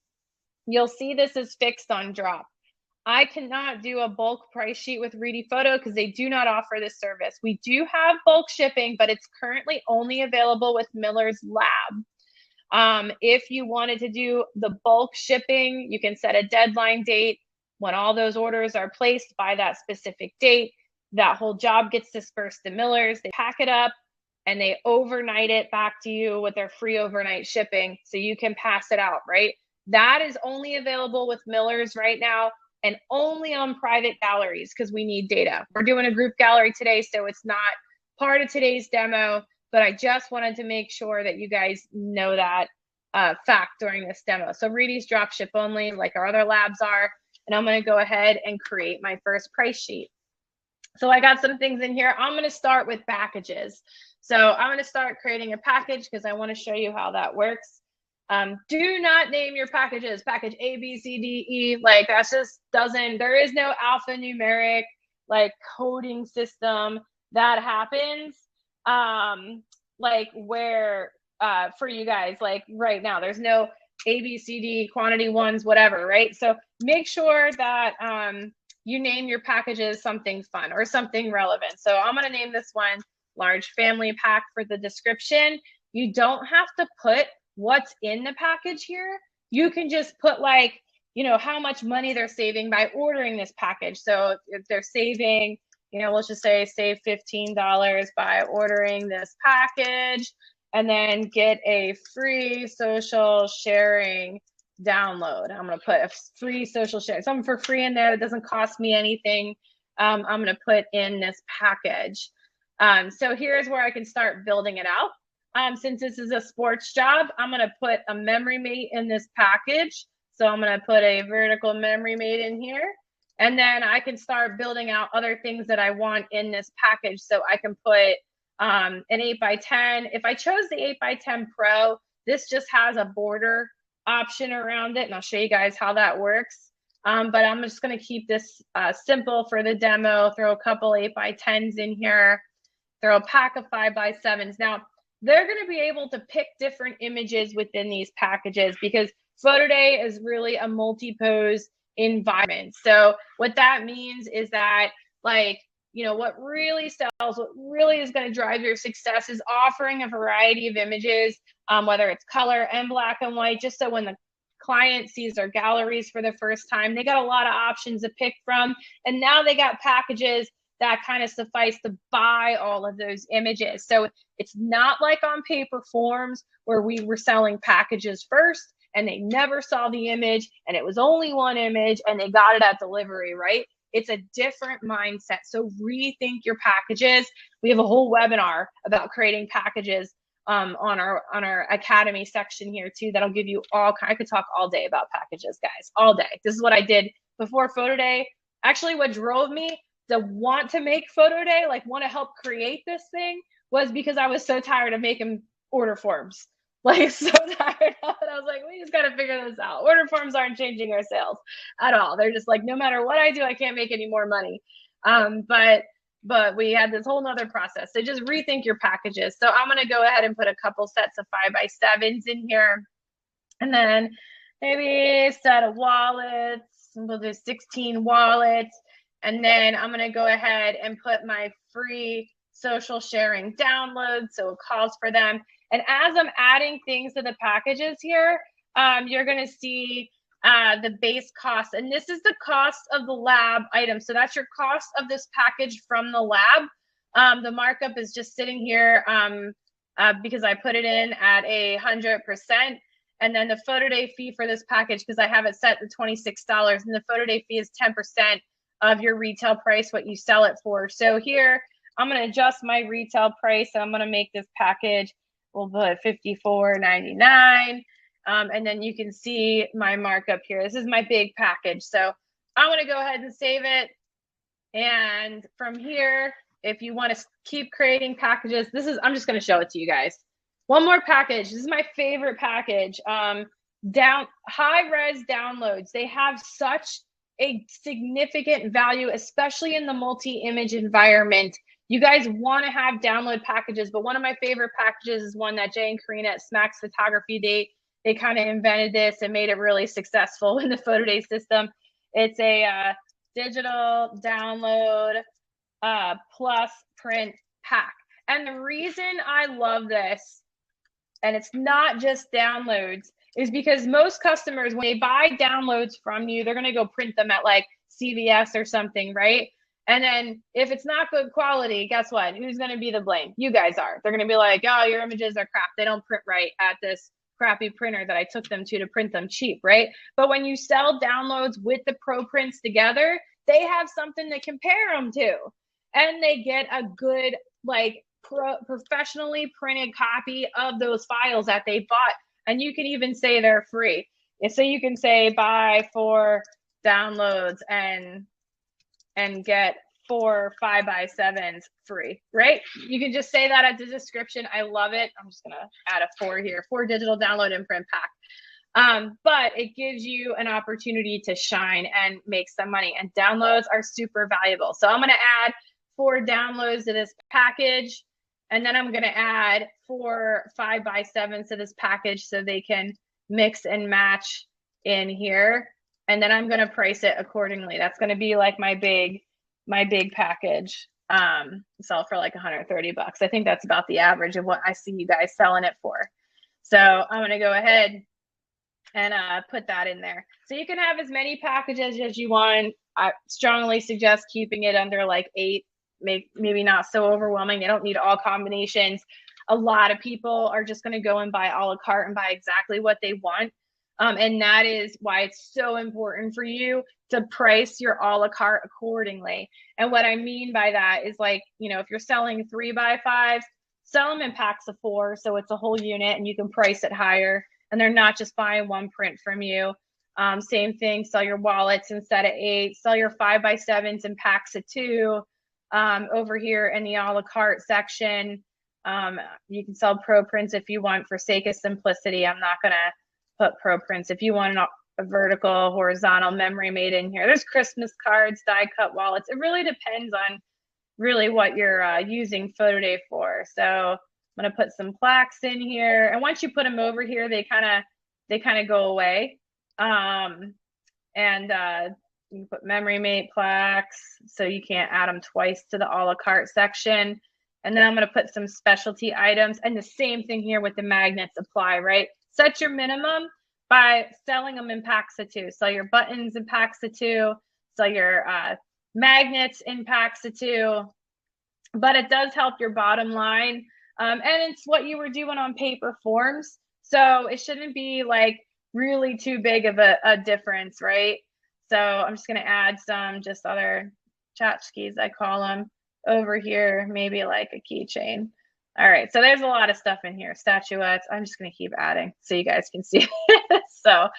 you'll see this is fixed on drop. I cannot do a bulk price sheet with Reedy Photo because they do not offer this service. We do have bulk shipping, but it's currently only available with Miller's Lab. If you wanted to do the bulk shipping, you can set a deadline date. When all those orders are placed by that specific date, that whole job gets dispersed to Miller's. They pack it up and they overnight it back to you with their free overnight shipping, so you can pass it out, right? That is only available with Miller's right now, and only on private galleries, because we need data. We're doing a group gallery today, so it's not part of today's demo, but I just wanted to make sure that you guys know that fact during this demo. So Reedy's drop ship only, like our other labs are, and I'm gonna go ahead and create my first price sheet. So I got some things in here. I'm gonna start with packages. So I'm gonna start creating a package because I wanna show you how that works. Do not name your packages package A, B, C, D, E. Like, that just doesn't, there is no alphanumeric like coding system that happens. Like where, for you guys, like right now, there's no A, B, C, D, quantity ones, whatever, right? So make sure that you name your packages something fun or something relevant. So I'm gonna name this one large family pack for the description. You don't have to put what's in the package here. You can just put like, you know, how much money they're saving by ordering this package. So if they're saving, you know, let's just say save $15 by ordering this package, and then get a free social sharing download. I'm going to put a free social sharing, something for free in there that doesn't cost me anything. I'm going to put in this package. So here's where I can start building it out. Since this is a sports job, I'm going to put a memory mate in this package. So I'm going to put a vertical memory mate in here. And then I can start building out other things that I want in this package. So I can put an 8x10. If I chose the 8x10 Pro, this just has a border option around it, and I'll show you guys how that works. But I'm just going to keep this simple for the demo. Throw a couple 8x10s in here. Throw a pack of 5x7s. Now, they're going to be able to pick different images within these packages because PhotoDay is really a multi-pose environment. So what that means is that, like, you know, what really sells, what really is going to drive your success is offering a variety of images, whether it's color and black and white, just so when the client sees their galleries for the first time, they got a lot of options to pick from. And now they got packages that kind of suffice to buy all of those images. So it's not like on paper forms where we were selling packages first and they never saw the image and it was only one image and they got it at delivery, right? It's a different mindset. So rethink your packages. We have a whole webinar about creating packages on our academy section here too. That'll give you all. I could talk all day about packages, guys, all day. This is what I did before PhotoDay. Actually, what drove me to want to make PhotoDay, like want to help create this thing, was because I was so tired of making order forms. Like so tired of it. I was like, we just got to figure this out. Order forms aren't changing our sales at all. They're just like, no matter what I do, I can't make any more money. But we had this whole nother process. So just rethink your packages. So I'm going to go ahead and put a couple sets of 5x7s in here. And then maybe a set of wallets. We'll do 16 wallets. And then I'm going to go ahead and put my free social sharing downloads. So it calls for them. And as I'm adding things to the packages here, you're going to see the base cost. And this is the cost of the lab item. So that's your cost of this package from the lab. The markup is just sitting here because I put it in at 100%. And then the PhotoDay fee for this package, because I have it set to $26. And the PhotoDay fee is 10% of your retail price, what you sell it for. So here, I'm going to adjust my retail price. And I'm going to make this package, we'll put $54.99. And then you can see my markup here. This is my big package. So I'm going to go ahead and save it. And from here, if you want to keep creating packages, I'm just going to show it to you guys. One more package. This is my favorite package. High res downloads. They have such a significant value, especially in the multi-image environment. You guys want to have download packages, but one of my favorite packages is one that Jay and Karina at Smacks Photography, they kind of invented this and made it really successful in the PhotoDay system. It's a digital download plus print pack. And the reason I love this, and it's not just downloads, is because most customers, when they buy downloads from you, they're going to go print them at like CVS or something, right? And then if it's not good quality, guess what? Who's going to be the blame? You guys are. They're going to be like, oh, your images are crap. They don't print right at this crappy printer that I took them to print them cheap, right? But when you sell downloads with the Pro prints together, they have something to compare them to. And they get a good, like, professionally printed copy of those files that they bought. And you can even say they're free. So you can say buy 4 downloads and get 4 5x7s free, right? You can just say that at the description. I love it. I'm just gonna add a 4 here, 4 digital download and print pack. But it gives you an opportunity to shine and make some money, and downloads are super valuable. So I'm gonna add 4 downloads to this package, and then I'm gonna add 4 5x7s to this package so they can mix and match in here. And then I'm going to price it accordingly. That's going to be like my big package. Sell for like 130 bucks. I think that's about the average of what I see you guys selling it for. So I'm going to go ahead and put that in there. So you can have as many packages as you want. I strongly suggest keeping it under like 8, maybe not so overwhelming. They don't need all combinations. A lot of people are just going to go and buy a la carte and buy exactly what they want. And that is why it's so important for you to price your a la carte accordingly. And what I mean by that is, like, you know, if you're selling 3x5s, sell them in packs of 4. So it's a whole unit and you can price it higher and they're not just buying one print from you. Same thing, sell your wallets instead of 8, sell your 5x7s in packs of 2. Over here in the a la carte section, you can sell pro prints if you want. For sake of simplicity, I'm not going to put pro prints. If you want a vertical, horizontal memory made in here, there's Christmas cards, die cut wallets. It really depends on really what you're using PhotoDay for. So I'm going to put some plaques in here, and once you put them over here, they kind of go away. And you can put memory made plaques, so you can't add them twice to the a la carte section. And then I'm going to put some specialty items, and the same thing here with the magnets apply, right? Set your minimum by selling them in packs of 2. Sell your buttons in packs of 2. Sell your magnets in packs of 2. But it does help your bottom line. And it's what you were doing on paper forms. So it shouldn't be like really too big of a difference, right? So I'm just going to add some just other tchotchkes, I call them, over here, maybe like a keychain. All right, so there's a lot of stuff in here. Statuettes. I'm just going to keep adding so you guys can see it. So I'm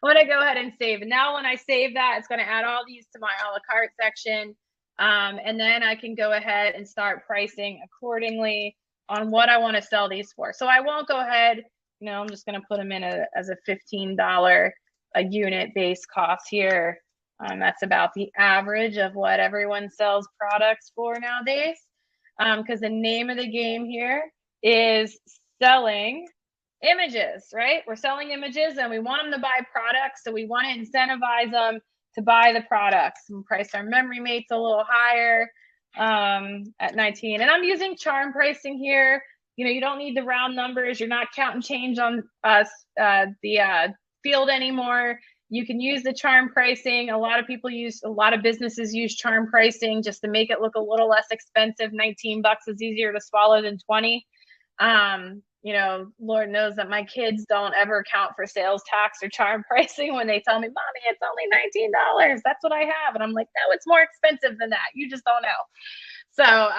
going to go ahead and save. And now when I save that, it's going to add all these to my a la carte section. And then I can go ahead and start pricing accordingly on what I want to sell these for. So I won't go ahead, you know, I'm just going to put them in as a $15 a unit base cost here. That's about the average of what everyone sells products for nowadays. Because the name of the game here is selling images, right? We're selling images and we want them to buy products. So we want to incentivize them to buy the products and price our memory mates a little higher at 19. And I'm using charm pricing here. You know, you don't need the round numbers. You're not counting change on the field anymore. You can use the charm pricing. A lot of businesses use charm pricing just to make it look a little less expensive. 19 bucks is easier to swallow than 20. You know, Lord knows that my kids don't ever account for sales tax or charm pricing when they tell me, Mommy, it's only $19. That's what I have. And I'm like, no, it's more expensive than that. You just don't know. So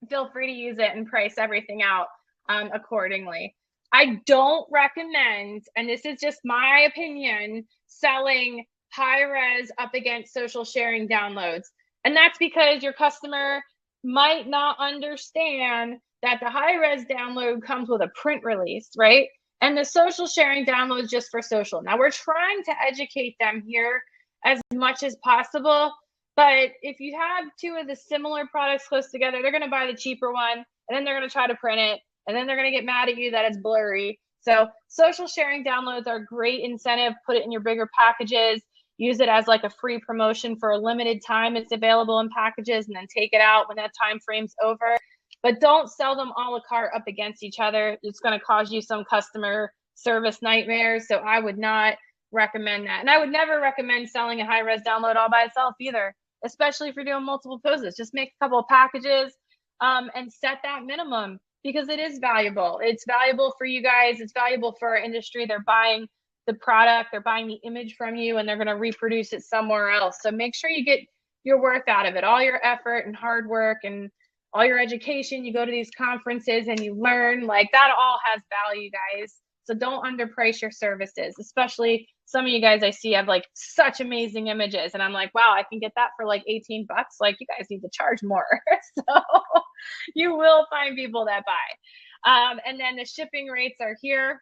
feel free to use it and price everything out accordingly. I don't recommend, and this is just my opinion, selling high res up against social sharing downloads. And that's because your customer might not understand that the high res download comes with a print release, right? And the social sharing download is just for social. Now we're trying to educate them here as much as possible. But if you have 2 of the similar products close together, they're going to buy the cheaper one, and then they're going to try to print it. And then they're going to get mad at you that it's blurry. So social sharing downloads are a great incentive. Put it in your bigger packages. Use it as like a free promotion for a limited time. It's available in packages, and then take it out when that time frame's over. But don't sell them a la carte up against each other. It's going to cause you some customer service nightmares. So I would not recommend that. And I would never recommend selling a high-res download all by itself either, especially if you're doing multiple poses. Just make a couple of packages and set that minimum, because it is valuable. It's valuable for you guys. It's valuable for our industry. They're buying the product, they're buying the image from you, and they're going to reproduce it somewhere else. So make sure you get your worth out of it, all your effort and hard work and all your education. You go to these conferences and you learn, like, that all has value, guys. So don't underprice your services, especially some of you guys I see have like such amazing images. And I'm like, wow, I can get that for like 18 bucks. Like, you guys need to charge more. So you will find people that buy. And then the shipping rates are here.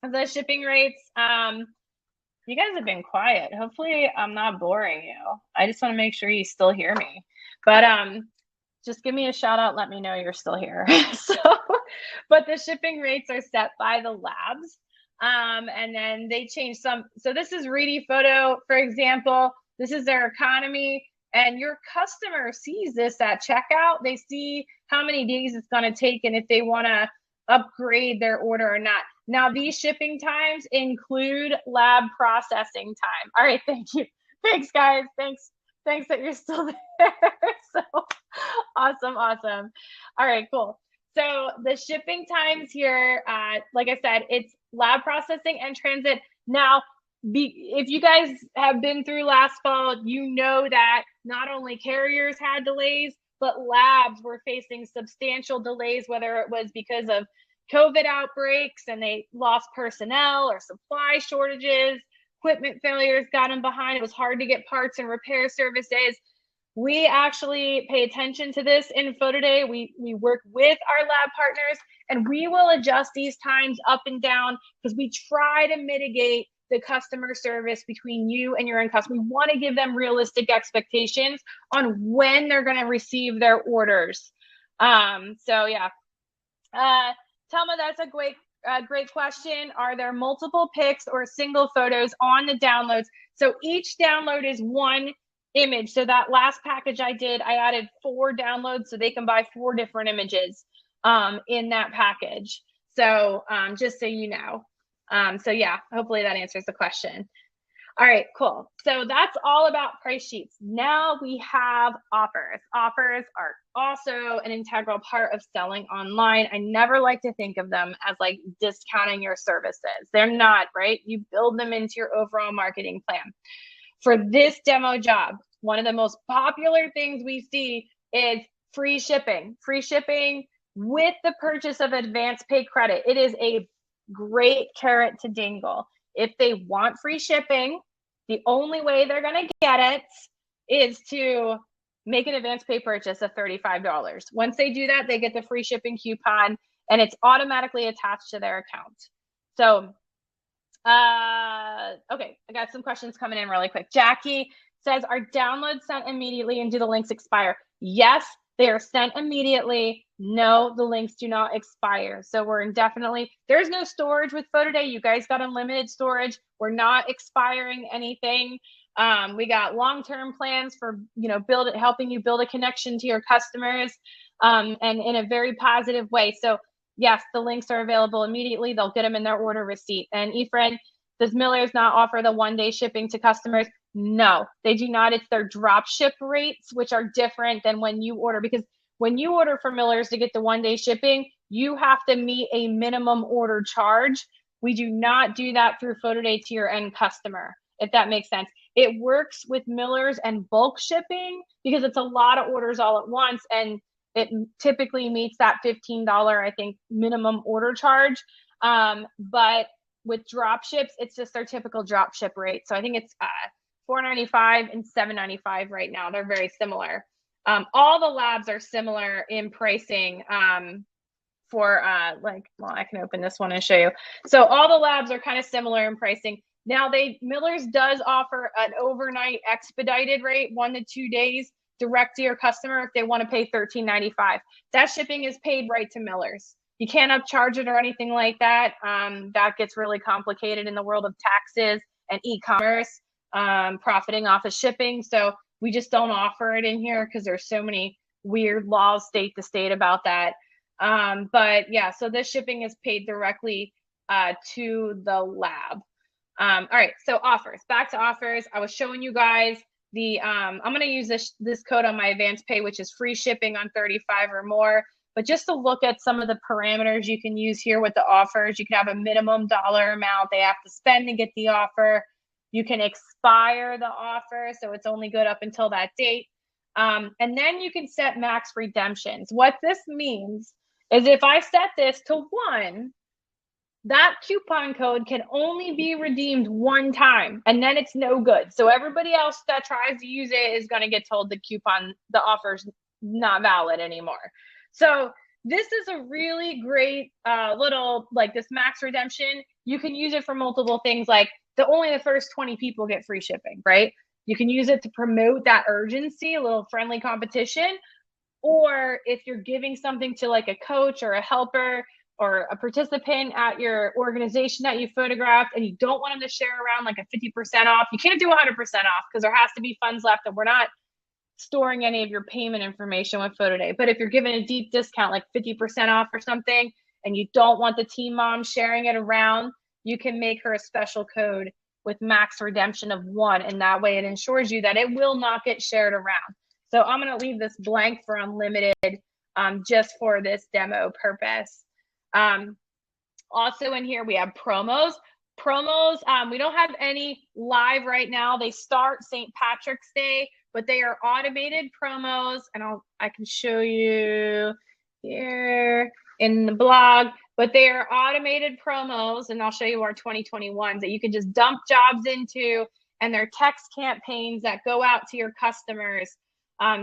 The shipping rates, you guys have been quiet. Hopefully I'm not boring you. I just want to make sure you still hear me. But just give me a shout out. Let me know you're still here. But the shipping rates are set by the labs. And then they changed some. So this is Reedy Photo, for example. This is their economy. And your customer sees this at checkout. They see how many days it's going to take and if they want to upgrade their order or not. Now, these shipping times include lab processing time. All right, thank you. Thanks, guys. Thanks that you're still there. So awesome. All right, cool. So the shipping times here, like I said, it's lab processing and transit. Now, if you guys have been through last fall, you know that not only carriers had delays, but labs were facing substantial delays, whether it was because of COVID outbreaks and they lost personnel or supply shortages, equipment failures got them behind. It was hard to get parts and repair services. We actually pay attention to this in PhotoDay. We work with our lab partners and we will adjust these times up and down because we try to mitigate the customer service between you and your end customer. We want to give them realistic expectations on when they're going to receive their orders. So yeah, Telma, that's a great question. Are there multiple pics or single photos on the downloads? So each download is one image. So that last package I did, I added 4 downloads so they can buy 4 different images in that package. So just so you know. So yeah, hopefully that answers the question. All right, cool. So that's all about price sheets. Now we have offers. Offers are also an integral part of selling online. I never like to think of them as like discounting your services. They're not, right? You build them into your overall marketing plan. For this demo job, one of the most popular things we see is free shipping. Free shipping with the purchase of advance pay credit. It is a great carrot to dangle. If they want free shipping, the only way they're going to get it is to make an advance pay purchase of $35. Once they do that, they get the free shipping coupon and it's automatically attached to their account. So, okay, I got some questions coming in really quick. Jackie says, are downloads sent immediately and do the links expire? Yes, they are sent immediately. No, the links do not expire. So we're indefinitely, there's no storage with PhotoDay. You guys got unlimited storage. We're not expiring anything. We got long-term plans for, helping you build a connection to your customers and in a very positive way. So yes, the links are available immediately. They'll get them in their order receipt. And Efren, does Miller's not offer the one-day shipping to customers? No, they do not. It's their drop ship rates, which are different than when you order, because when you order from Miller's to get the one-day shipping, you have to meet a minimum order charge. We do not do that through PhotoDay to your end customer, if that makes sense. It works with Miller's and bulk shipping because it's a lot of orders all at once, and it typically meets that $15, I think, minimum order charge. But with drop ships, it's just their typical drop ship rate. So I think it's $4.95 and $7.95 right now. They're very similar. All the labs are similar in pricing for I can open this one and show you. So all the labs are kind of similar in pricing. Now Miller's does offer an overnight expedited rate, 1 to 2 days direct to your customer if they want to pay $13.95. That shipping is paid right to Miller's. You can't upcharge it or anything like that. That gets really complicated in the world of taxes and e-commerce, profiting off of shipping. So we just don't offer it in here because there's so many weird laws state to state about that. But yeah, so this shipping is paid directly to the lab. All right, so offers. Back to offers. I was showing you guys I'm going to use this code on my advance pay, which is free shipping on 35 or more. But just to look at some of the parameters you can use here with the offers, you can have a minimum dollar amount they have to spend to get the offer. You can expire the offer, so it's only good up until that date. And then you can set max redemptions. What this means is if I set this to 1, that coupon code can only be redeemed 1 time, and then it's no good. So everybody else that tries to use it is going to get told the offer's not valid anymore. So this is a really great little, this max redemption. You can use it for multiple things, like only the first 20 people get free shipping, right? You can use it to promote that urgency, a little friendly competition. Or if you're giving something to like a coach or a helper or a participant at your organization that you photographed and you don't want them to share around like a 50% off, you can't do 100% off because there has to be funds left, and we're not storing any of your payment information with PhotoDay. But if you're giving a deep discount, like 50% off or something, and you don't want the team mom sharing it around, you can make her a special code with max redemption of 1. And that way it ensures you that it will not get shared around. So I'm going to leave this blank for unlimited just for this demo purpose. Also in here, we have promos. We don't have any live right now. They start St. Patrick's Day, but they are automated promos, and I can show you here in the blog, but they are automated promos, and I'll show you our 2021s that you can just dump jobs into, and they're text campaigns that go out to your customers.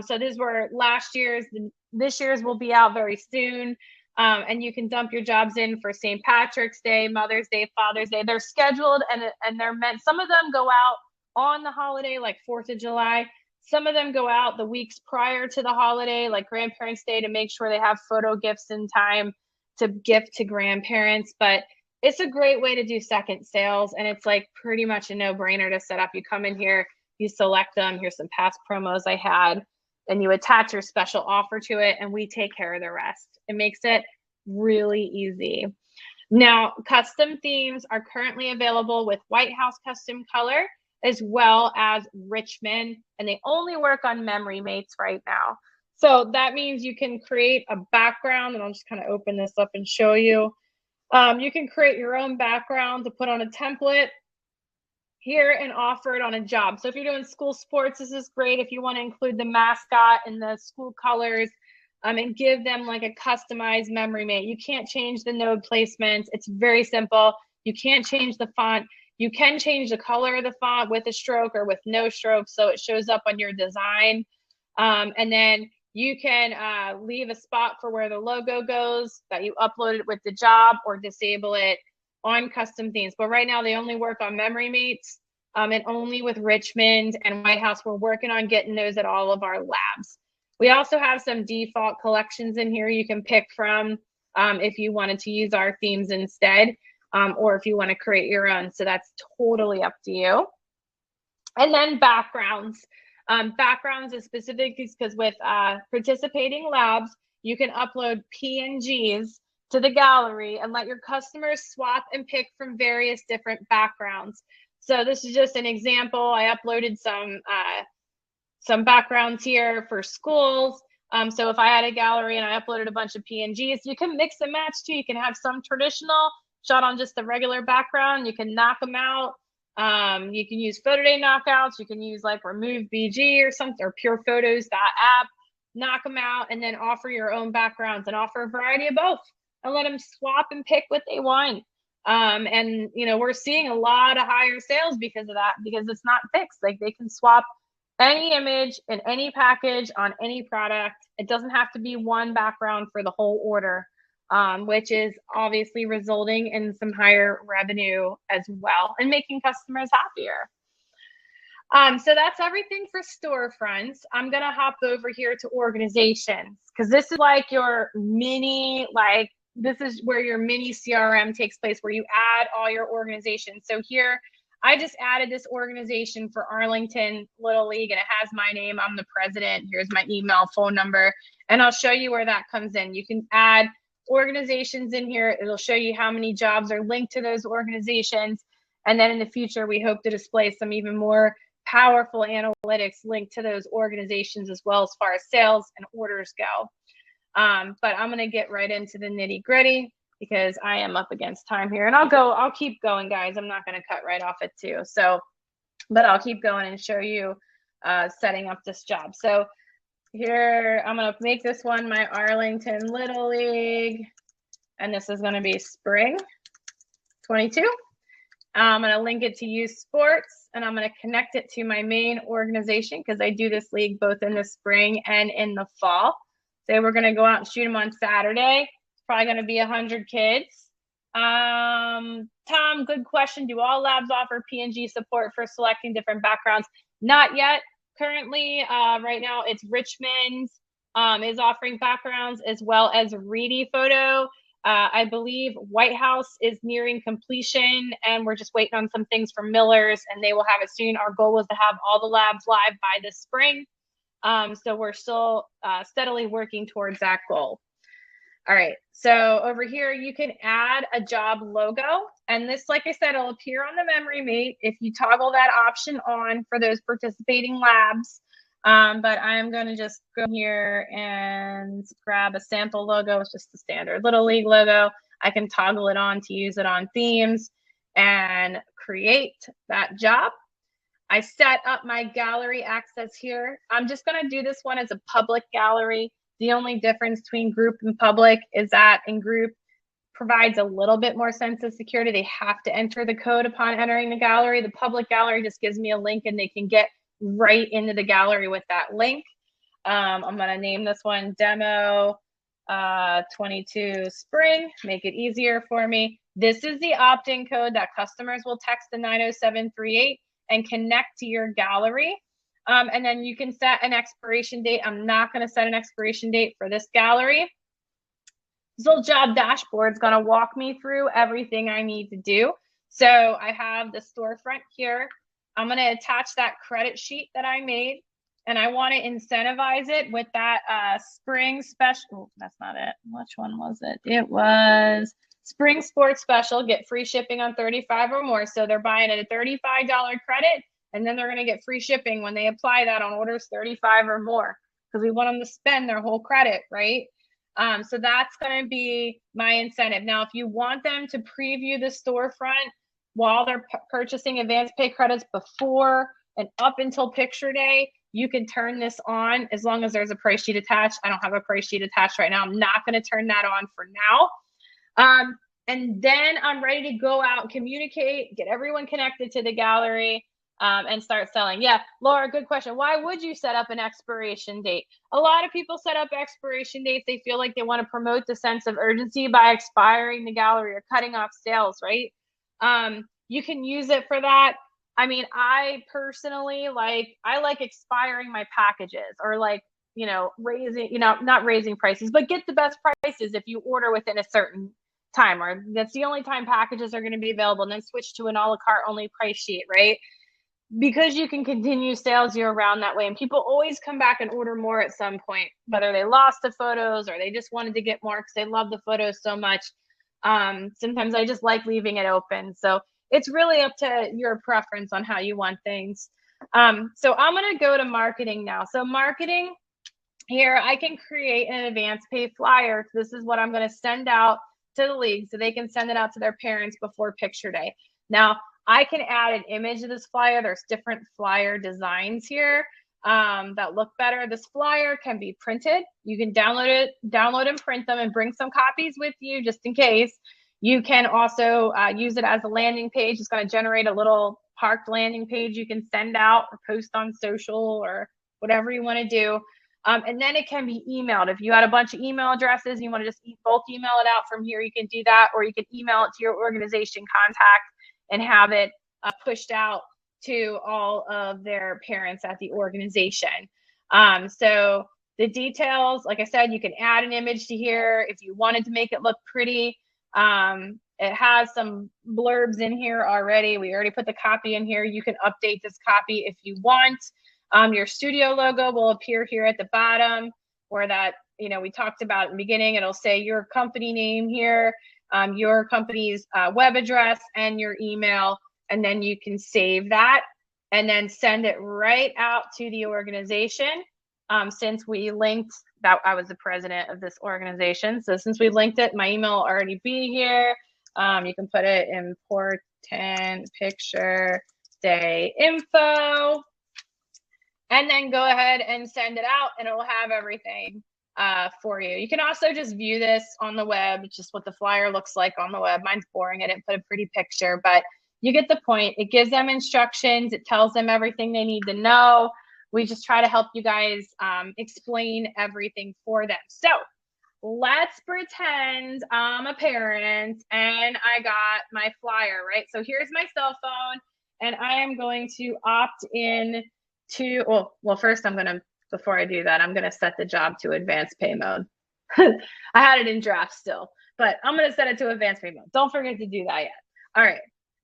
So these were last year's, this year's will be out very soon. And you can dump your jobs in for St. Patrick's Day, Mother's Day, Father's Day. They're scheduled and they're meant, some of them go out on the holiday, like 4th of July. Some of them go out the weeks prior to the holiday, like Grandparents' Day, to make sure they have photo gifts in time to gift to grandparents. But it's a great way to do second sales. And it's like pretty much a no-brainer to set up. You come in here, you select them. Here's some past promos I had, and you attach your special offer to it, and we take care of the rest. It makes it really easy. Now, custom themes are currently available with White House custom color as well as Richmond, and they only work on memory mates right now. So that means you can create a background, and I'll just kind of open this up and show you. You can create your own background to put on a template here and offer it on a job. So if you're doing school sports, this is great. If you want to include the mascot and the school colors, and give them like a customized memory mate. You can't change the node placements. It's very simple. You can't change the font. You can change the color of the font with a stroke or with no stroke, so it shows up on your design. And then you can leave a spot for where the logo goes that you uploaded with the job, or disable it on custom themes. But right now they only work on memory mates, and only with Richmond and White House. We're working on getting those at all of our labs. We also have some default collections in here you can pick from if you wanted to use our themes instead, or if you want to create your own. So that's totally up to you. And then backgrounds. Backgrounds is specific because with participating labs, you can upload PNGs to the gallery and let your customers swap and pick from various different backgrounds. So this is just an example. I uploaded some backgrounds here for schools. So if I had a gallery and I uploaded a bunch of PNGs, you can mix and match too. You can have some traditional shot on just the regular background. You can knock them out. You can use PhotoDay knockouts. You can use like Remove BG or something, or Pure Photos, that app, knock them out, and then offer your own backgrounds and offer a variety of both and let them swap and pick what they want. And you know, we're seeing a lot of higher sales because of that, because it's not fixed. Like they can swap any image in any package on any product. It doesn't have to be one background for the whole order, which is obviously resulting in some higher revenue as well and making customers happier. So that's everything for storefronts. I'm going to hop over here to organizations, because this is like your mini, like this is where your mini CRM takes place, where you add all your organizations. So here, I just added this organization for Arlington Little League, and it has my name. I'm the president. Here's my email, phone number, and I'll show you where that comes in. You can add organizations in here. It'll show you how many jobs are linked to those organizations. And then in the future, we hope to display some even more powerful analytics linked to those organizations as well, as far as sales and orders go. But I'm going to get right into the nitty gritty, because I am up against time here, and I'll keep going, guys. I'm not going to cut right off at 2. So, but I'll keep going and show you setting up this job. So here, I'm going to make this one my Arlington Little League, and this is going to be spring 22. I'm going to link it to youth sports, and I'm going to connect it to my main organization, because I do this league both in the spring and in the fall. So we're going to go out and shoot them on Saturday. Probably going to be 100 kids. Tom, good question. Do all labs offer PNG support for selecting different backgrounds? Not yet. Currently, right now, it's Richmond is offering backgrounds, as well as Reedy Photo. I believe White House is nearing completion, and we're just waiting on some things from Miller's, and they will have it soon. Our goal is to have all the labs live by this spring. So we're still steadily working towards that goal. All right, so over here, you can add a job logo. And this, like I said, it'll appear on the Memory Mate if you toggle that option on for those participating labs. But I'm going to just go here and grab a sample logo. It's just the standard Little League logo. I can toggle it on to use it on themes and create that job. I set up my gallery access here. I'm just going to do this one as a public gallery. The only difference between group and public is that in group provides a little bit more sense of security. They have to enter the code upon entering the gallery. The public gallery just gives me a link and they can get right into the gallery with that link. I'm going to name this one Demo 22 Spring, make it easier for me. This is the opt-in code that customers will text the 90738 and connect to your gallery. And then you can set an expiration date. I'm not going to set an expiration date for this gallery. This little job dashboard is going to walk me through everything I need to do. So I have the storefront here. I'm going to attach that credit sheet that I made, and I want to incentivize it with that spring special. Oh, that's not it. Which one was it? It was Spring Sports Special. Get free shipping on 35 or more. So they're buying at a $35 credit, and then they're going to get free shipping when they apply that on orders 35 or more, because we want them to spend their whole credit, right? So that's going to be my incentive. Now, if you want them to preview the storefront while they're purchasing advanced pay credits before and up until picture day, you can turn this on as long as there's a price sheet attached. I don't have a price sheet attached right now. I'm not going to turn that on for now. And then I'm ready to go out, communicate, get everyone connected to the gallery, and start selling. Yeah, Laura, good question. Why would you set up an expiration date? A lot of people set up expiration dates. They feel like they want to promote the sense of urgency by expiring the gallery or cutting off sales, right? You can use it for that. I mean, I personally I like expiring my packages, or like, raising, not raising prices, but get the best prices if you order within a certain time, or that's the only time packages are going to be available, and then switch to an a la carte only price sheet, right? Because you can continue sales year round that way. And people always come back and order more at some point, whether they lost the photos or they just wanted to get more because they love the photos so much. Sometimes I just like leaving it open. So it's really up to your preference on how you want things. So I'm going to go to marketing now. So marketing here, I can create an advance pay flyer. This is what I'm going to send out to the league so they can send it out to their parents before picture day. Now, I can add an image of this flyer. There's different flyer designs here that look better. This flyer can be printed. You can download and print them and bring some copies with you just in case. You can also use it as a landing page. It's going to generate a little parked landing page you can send out or post on social or whatever you want to do. And then it can be emailed. If you had a bunch of email addresses and you want to just bulk email it out from here, you can do that, or you can email it to your organization contact and have it pushed out to all of their parents at the organization. So the details, like I said, you can add an image to here if you wanted to make it look pretty. It has some blurbs in here already. We already put the copy in here. You can update this copy if you want. Your studio logo will appear here at the bottom, where that, we talked about in the beginning. It'll say your company name here, your company's web address and your email, and then you can save that and then send it right out to the organization. Since we linked that, I was the president of this organization, so since we linked it, my email will already be here. You can put it important picture day info, and then go ahead and send it out, and it will have everything for you. You can also just view this on the web. It's just what the flyer looks like on the web. Mine's boring. I didn't put a pretty picture, but you get the point. It gives them instructions. It tells them everything they need to know. We just try to help you guys explain everything for them. So let's pretend I'm a parent and I got my flyer, right? So here's my cell phone, and I am going to opt in to, well, first before I do that, I'm going to set the job to advanced pay mode. I had it in draft still, but I'm going to set it to advanced read mode. Don't forget to do that yet. All right.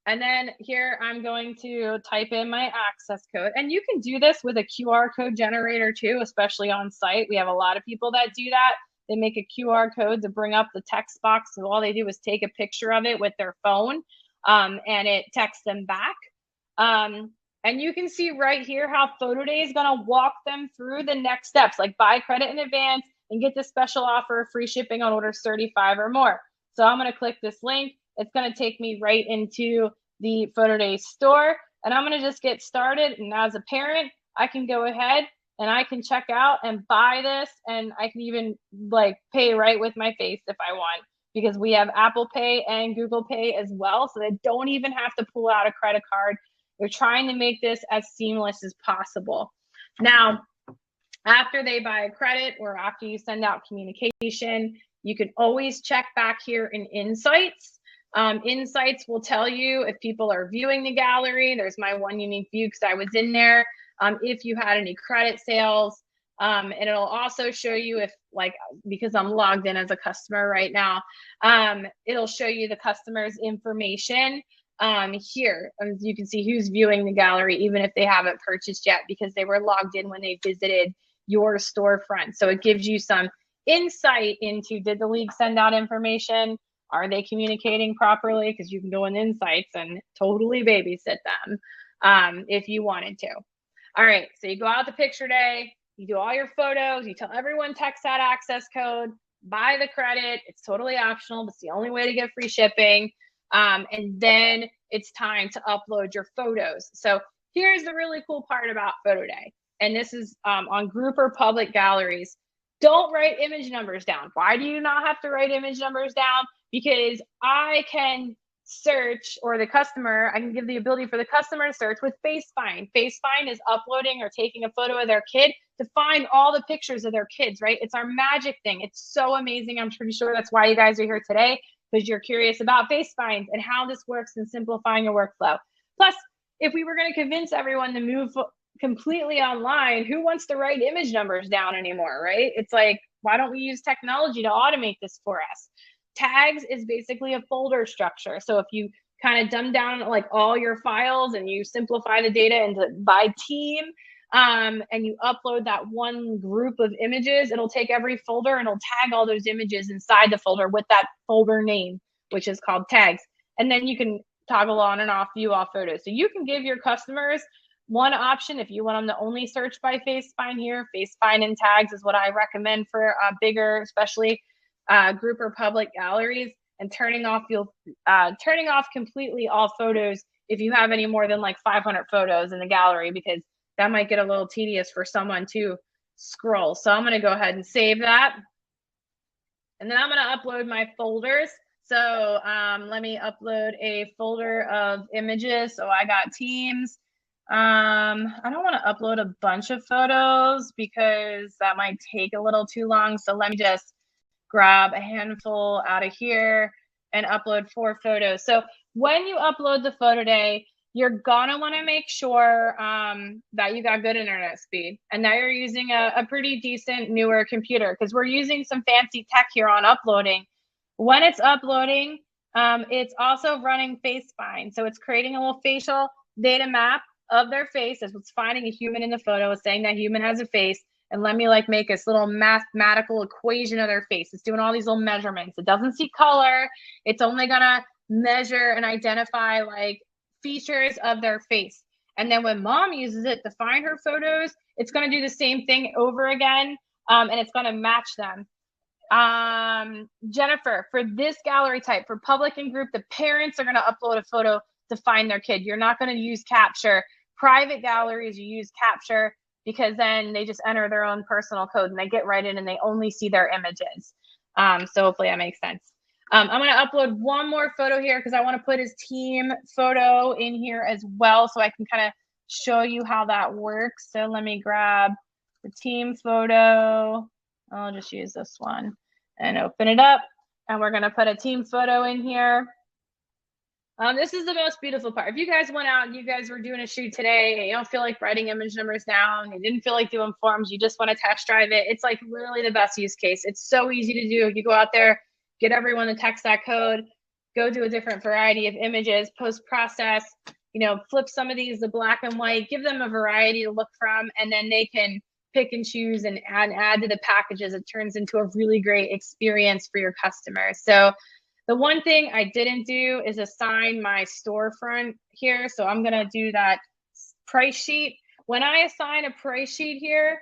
And then here I'm going to type in my access code. And you can do this with a QR code generator too, especially on site. We have a lot of people that do that. They make a QR code to bring up the text box. So all they do is take a picture of it with their phone, and it texts them back. And you can see right here how PhotoDay is going to walk them through the next steps, like buy credit in advance and get this special offer of free shipping on orders 35 or more. So I'm going to click this link. It's going to take me right into the PhotoDay store, and I'm going to just get started. And as a parent, I can go ahead and I can check out and buy this, and I can even like pay right with my face if I want, because we have Apple Pay and Google Pay as well, so they don't even have to pull out a credit card. We're trying to make this as seamless as possible. Now, after they buy a credit or after you send out communication, you can always check back here in Insights. Insights will tell you if people are viewing the gallery. There's my one unique view because I was in there. If you had any credit sales, and it'll also show you if, like, because I'm logged in as a customer right now, it'll show you the customer's information here. You can see who's viewing the gallery, even if they haven't purchased yet, because they were logged in when they visited your storefront. So it gives you some insight into, did the league send out information? Are they communicating properly? Because you can go in Insights and totally babysit them if you wanted to. All right, so you go out to picture day, you do all your photos, you tell everyone text that access code, buy the credit. It's totally optional, but it's the only way to get free shipping. And then it's time to upload your photos. So here's the really cool part about PhotoDay. And this is on group or public galleries. Don't write image numbers down. Why do you not have to write image numbers down? Because I can search, or the customer, I can give the ability for the customer to search with FaceFind. FaceFind is uploading or taking a photo of their kid to find all the pictures of their kids, right? It's our magic thing. It's so amazing. I'm pretty sure that's why you guys are here today, because you're curious about FaceFind and how this works in simplifying your workflow. Plus, if we were going to convince everyone to move completely online, who wants to write image numbers down anymore, right? It's like, why don't we use technology to automate this for us? Tags is basically a folder structure. So if you kind of dumb down like all your files and you simplify the data into by team, and you upload that one group of images, it'll take every folder and it'll tag all those images inside the folder with that folder name, which is called tags. And then you can toggle on and off, view all photos. So you can give your customers one option if you want them to only search by FaceFind here. FaceFind and tags is what I recommend for bigger, especially group or public galleries, and turning off completely all photos if you have any more than like 500 photos in the gallery, because that might get a little tedious for someone to scroll. So I'm going to go ahead and save that. And then I'm going to upload my folders. So let me upload a folder of images. So I got teams. I don't want to upload a bunch of photos because that might take a little too long. So let me just grab a handful out of here and upload 4 photos. So when you upload the PhotoDay, you're gonna want to make sure that you got good internet speed, and that you're using a pretty decent newer computer, because we're using some fancy tech here on uploading. When it's uploading, it's also running FaceFind. So it's creating a little facial data map of their face as it's finding a human in the photo. It's saying that human has a face. And let me like make this little mathematical equation of their face. It's doing all these little measurements. It doesn't see color. It's only gonna measure and identify like features of their face. And then when mom uses it to find her photos, it's gonna do the same thing over again, and it's gonna match them. Jennifer, for this gallery type, for public and group, the parents are gonna upload a photo to find their kid. You're not gonna use capture. Private galleries, you use capture, because then they just enter their own personal code and they get right in and they only see their images. So hopefully that makes sense. I'm going to upload one more photo here because I want to put his team photo in here as well, so I can kind of show you how that works. So let me grab the team photo. I'll just use this one and open it up. And we're going to put a team photo in here. This is the most beautiful part. If you guys went out and you guys were doing a shoot today and you don't feel like writing image numbers down, you didn't feel like doing forms, you just want to test drive it, it's like literally the best use case. It's so easy to do. You go out there, get everyone to text that code, go do a different variety of images, post-process, you know, flip some of these to black and white, give them a variety to look from, and then they can pick and choose and add to the packages. It turns into a really great experience for your customers. So the one thing I didn't do is assign my storefront here. So I'm gonna do that price sheet. When I assign a price sheet here,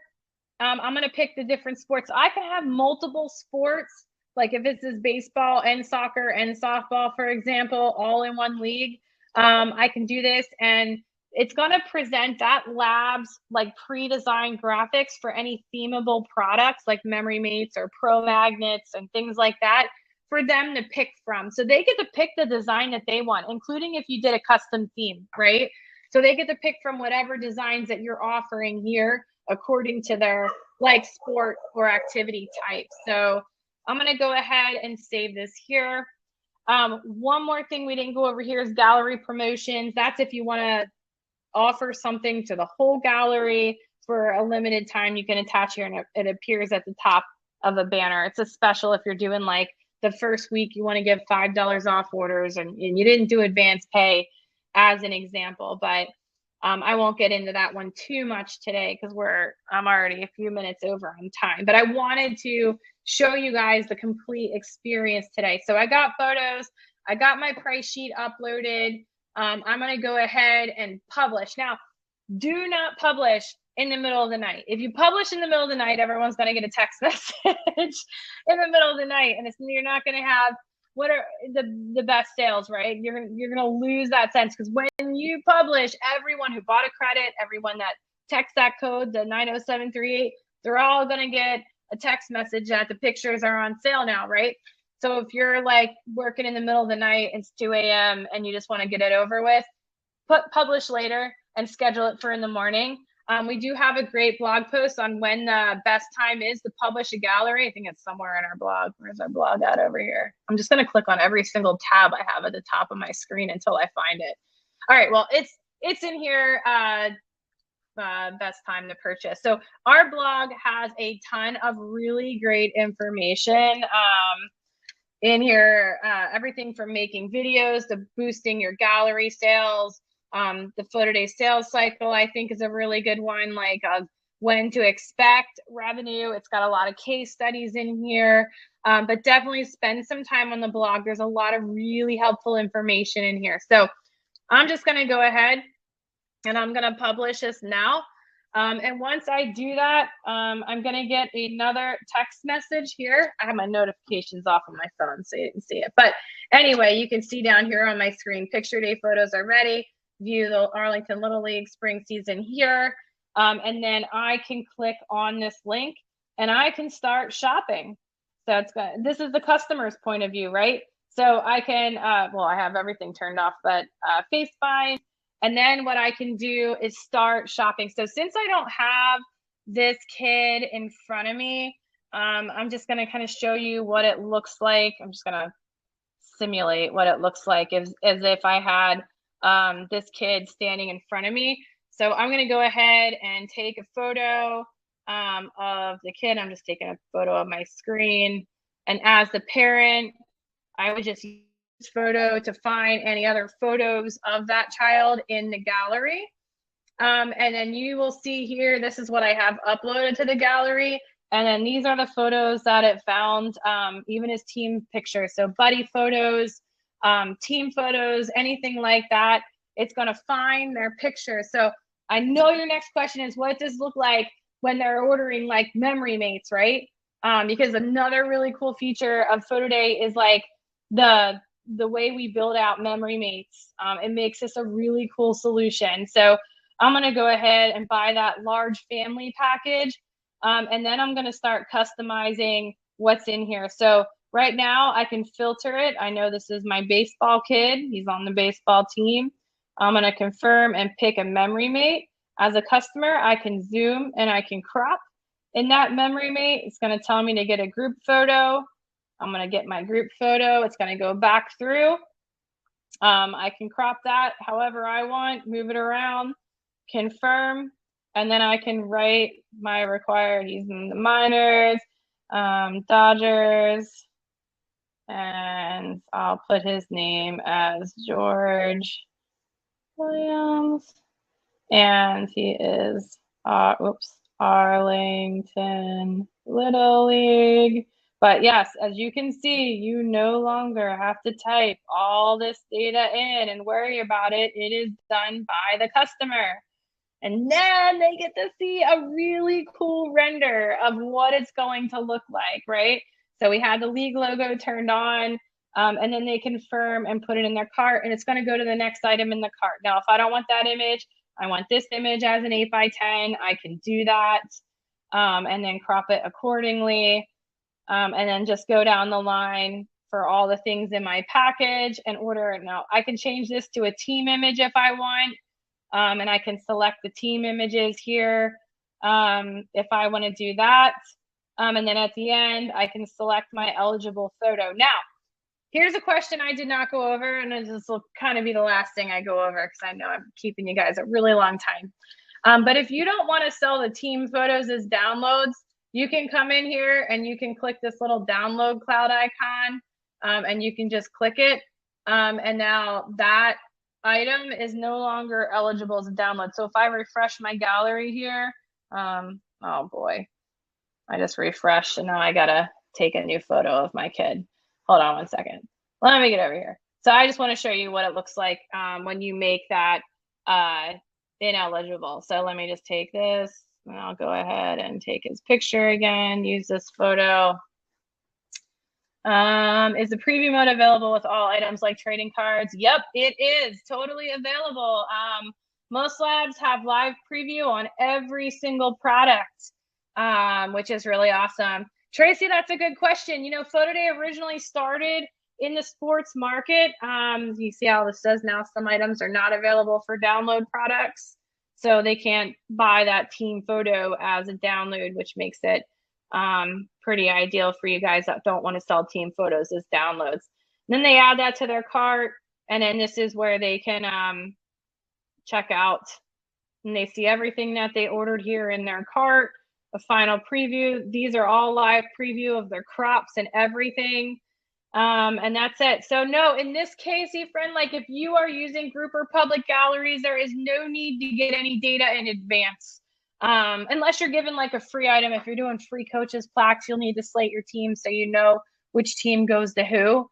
I'm gonna pick the different sports. I can have multiple sports, like if this is baseball and soccer and softball, for example, all in one league. I can do this, and it's gonna present that lab's like pre-designed graphics for any themable products like memory mates or pro magnets and things like that for them to pick from. So they get to pick the design that they want, including if you did a custom theme, right? So they get to pick from whatever designs that you're offering here according to their like sport or activity type. So I'm gonna go ahead and save this here. One more thing we didn't go over here is gallery promotions. That's if you wanna offer something to the whole gallery for a limited time, you can attach here and it appears at the top of a banner. It's a special if you're doing like the first week, you want to give $5 off orders and you didn't do advance pay as an example, but I won't get into that one too much today because I'm already a few minutes over on time, but I wanted to show you guys the complete experience today. So I got photos, I got my price sheet uploaded. I'm going to go ahead and publish. Now, do not publish in the middle of the night. If you publish in the middle of the night, everyone's going to get a text message in the middle of the night, and you're not going to have what are the best sales, right? You're going to lose that sense because when you publish, everyone who bought a credit, everyone that texts that code, the 90738, they're all going to get a text message that the pictures are on sale now, right? So if you're like working in the middle of the night, it's 2 a.m. and you just want to get it over with, publish later and schedule it for in the morning. We do have a great blog post on when the best time is to publish a gallery. I think it's somewhere in our blog. Where's our blog at over here? I'm just going to click on every single tab I have at the top of my screen until I find it. All right, well, it's in here, best time to purchase. So our blog has a ton of really great information in here, everything from making videos to boosting your gallery sales. The PhotoDay sales cycle, I think, is a really good one, like when to expect revenue. It's got a lot of case studies in here, but definitely spend some time on the blog. There's a lot of really helpful information in here. So I'm just going to go ahead and I'm going to publish this now. And once I do that, I'm going to get another text message here. I have my notifications off on my phone, so you didn't see it. But anyway, you can see down here on my screen, picture day photos are ready. View the Arlington Little League spring season here. And then I can click on this link and I can start shopping. So it's good. This is the customer's point of view, right? So I can, well, I have everything turned off, but face bind. And then what I can do is start shopping. So since I don't have this kid in front of me, I'm just going to kind of show you what it looks like. I'm just going to simulate what it looks like as if I had this kid standing in front of me. So I'm going to go ahead and take a photo of the kid. I'm just taking a photo of my screen. And as the parent, I would just use photo to find any other photos of that child in the gallery. And then you will see here, this is what I have uploaded to the gallery. And then these are the photos that it found, even as team pictures. So buddy photos, team photos, anything like that. It's going to find their picture. So I know your next question is, what does this look like when they're ordering like memory mates, right? Because another really cool feature of PhotoDay is like the way we build out memory mates. It makes this a really cool solution. So I'm going to go ahead and buy that large family package. And then I'm going to start customizing what's in here. So right now I can filter it. I know this is my baseball kid. He's on the baseball team. I'm going to confirm and pick a memory mate. As a customer, I can zoom and I can crop in that memory mate. It's going to tell me to get a group photo. I'm going to get my group photo. It's going to go back through. I can crop that however I want, move it around, confirm, and then I can write my required using the minors, Dodgers, and I'll put his name as George Williams, and he is, Arlington Little League. But yes, as you can see, you no longer have to type all this data in and worry about it. It is done by the customer. And then they get to see a really cool render of what it's going to look like, right? So we had the league logo turned on, and then they confirm and put it in their cart, and it's going to go to the next item in the cart. Now, if I don't want that image, I want this image as an 8x10, I can do that, and then crop it accordingly, and then just go down the line for all the things in my package and order it. Now, I can change this to a team image if I want, and I can select the team images here if I want to do that. And then at the end, I can select my eligible photo. Now, here's a question I did not go over, and this will kind of be the last thing I go over because I know I'm keeping you guys a really long time. But if you don't want to sell the team photos as downloads, you can come in here and you can click this little download cloud icon, and you can just click it. And now that item is no longer eligible as a download. So if I refresh my gallery here, oh boy, I just refreshed and now I gotta take a new photo of my kid. Hold on one second. Let me get over here. So I just want to show you what it looks like when you make that ineligible. So let me just take this and I'll go ahead and take his picture again, use this photo. Is the preview mode available with all items like trading cards? Yep, it is totally available. Most labs have live preview on every single product, which is really awesome. Tracy, that's a good question. You know, PhotoDay originally started in the sports market. You see how this says now some items are not available for download products. So they can't buy that team photo as a download, which makes it pretty ideal for you guys that don't want to sell team photos as downloads. And then they add that to their cart, and then this is where they can check out, and they see everything that they ordered here in their cart, a final preview. These are all live preview of their crops and everything. And that's it. So no, in this case, friend, like if you are using group or public galleries, there is no need to get any data in advance. Unless you're given like a free item. If you're doing free coaches plaques, you'll need to slate your team so you know which team goes to who.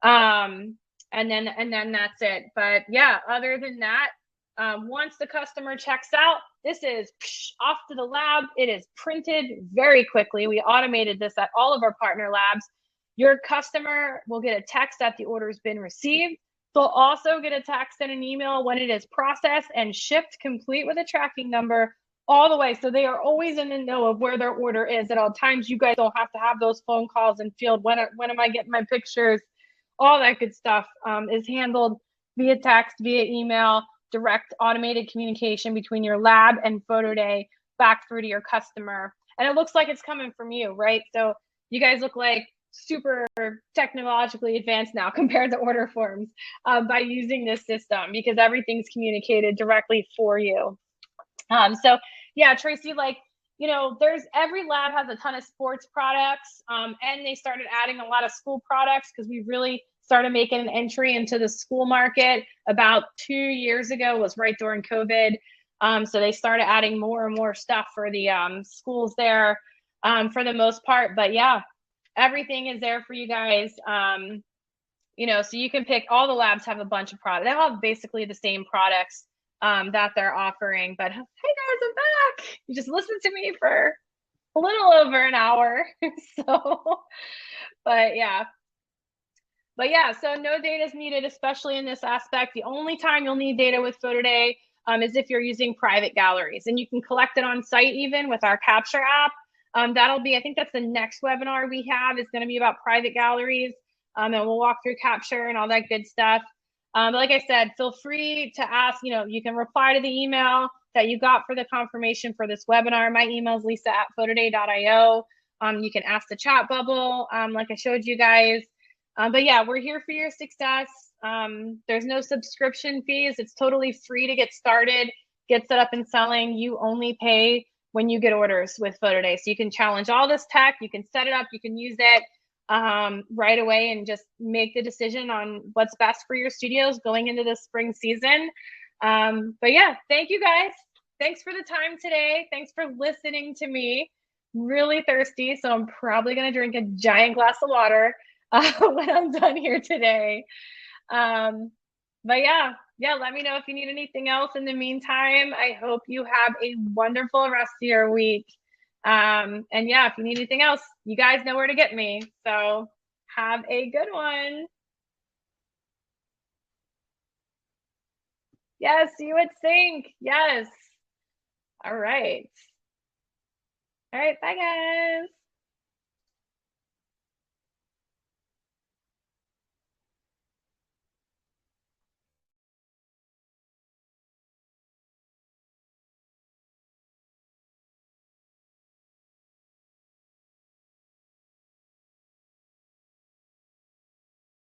And then that's it. But yeah, other than that, once the customer checks out, this is off to the lab. It is printed very quickly. We automated this at all of our partner labs. Your customer will get a text that the order has been received. They'll also get a text and an email when it is processed and shipped, complete with a tracking number all the way. So they are always in the know of where their order is at all times. You guys don't have to have those phone calls and field, when am I getting my pictures? All that good stuff is handled via text, via email, direct automated communication between your lab and PhotoDay back through to your customer. And it looks like it's coming from you, right? So you guys look like super technologically advanced now compared to order forms by using this system, because everything's communicated directly for you. So yeah, Tracy, like, you know, every lab has a ton of sports products, and they started adding a lot of school products because we really started making an entry into the school market about 2 years ago, was right during COVID. So they started adding more and more stuff for the schools there for the most part. But yeah, everything is there for you guys. You know, so you can pick, all the labs have a bunch of products. They all have basically the same products that they're offering. But hey guys, I'm back. You just listened to me for a little over an hour. But yeah, so no data is needed, especially in this aspect. The only time you'll need data with PhotoDay is if you're using private galleries, and you can collect it on site even with our Capture app. That'll be, I think that's the next webinar we have, is going to be about private galleries, and we'll walk through Capture and all that good stuff. But like I said, feel free to ask, you know, you can reply to the email that you got for the confirmation for this webinar. My email is lisa@photoday.io. You can ask the chat bubble, like I showed you guys. But yeah, we're here for your success. There's no subscription fees. It's totally free to get started, get set up and selling. You only pay when you get orders with PhotoDay. So you can challenge all this tech, you can set it up, you can use it right away and just make the decision on what's best for your studios going into the spring season. But yeah, thank you guys. Thanks for the time today. Thanks for listening to me. Really thirsty, so I'm probably gonna drink a giant glass of water when I'm done here today. But yeah, let me know if you need anything else in the meantime. I hope you have a wonderful rest of your week. And yeah, if you need anything else, you guys know where to get me. So have a good one. Yes, you would think. Yes. All right. All right. Bye, guys.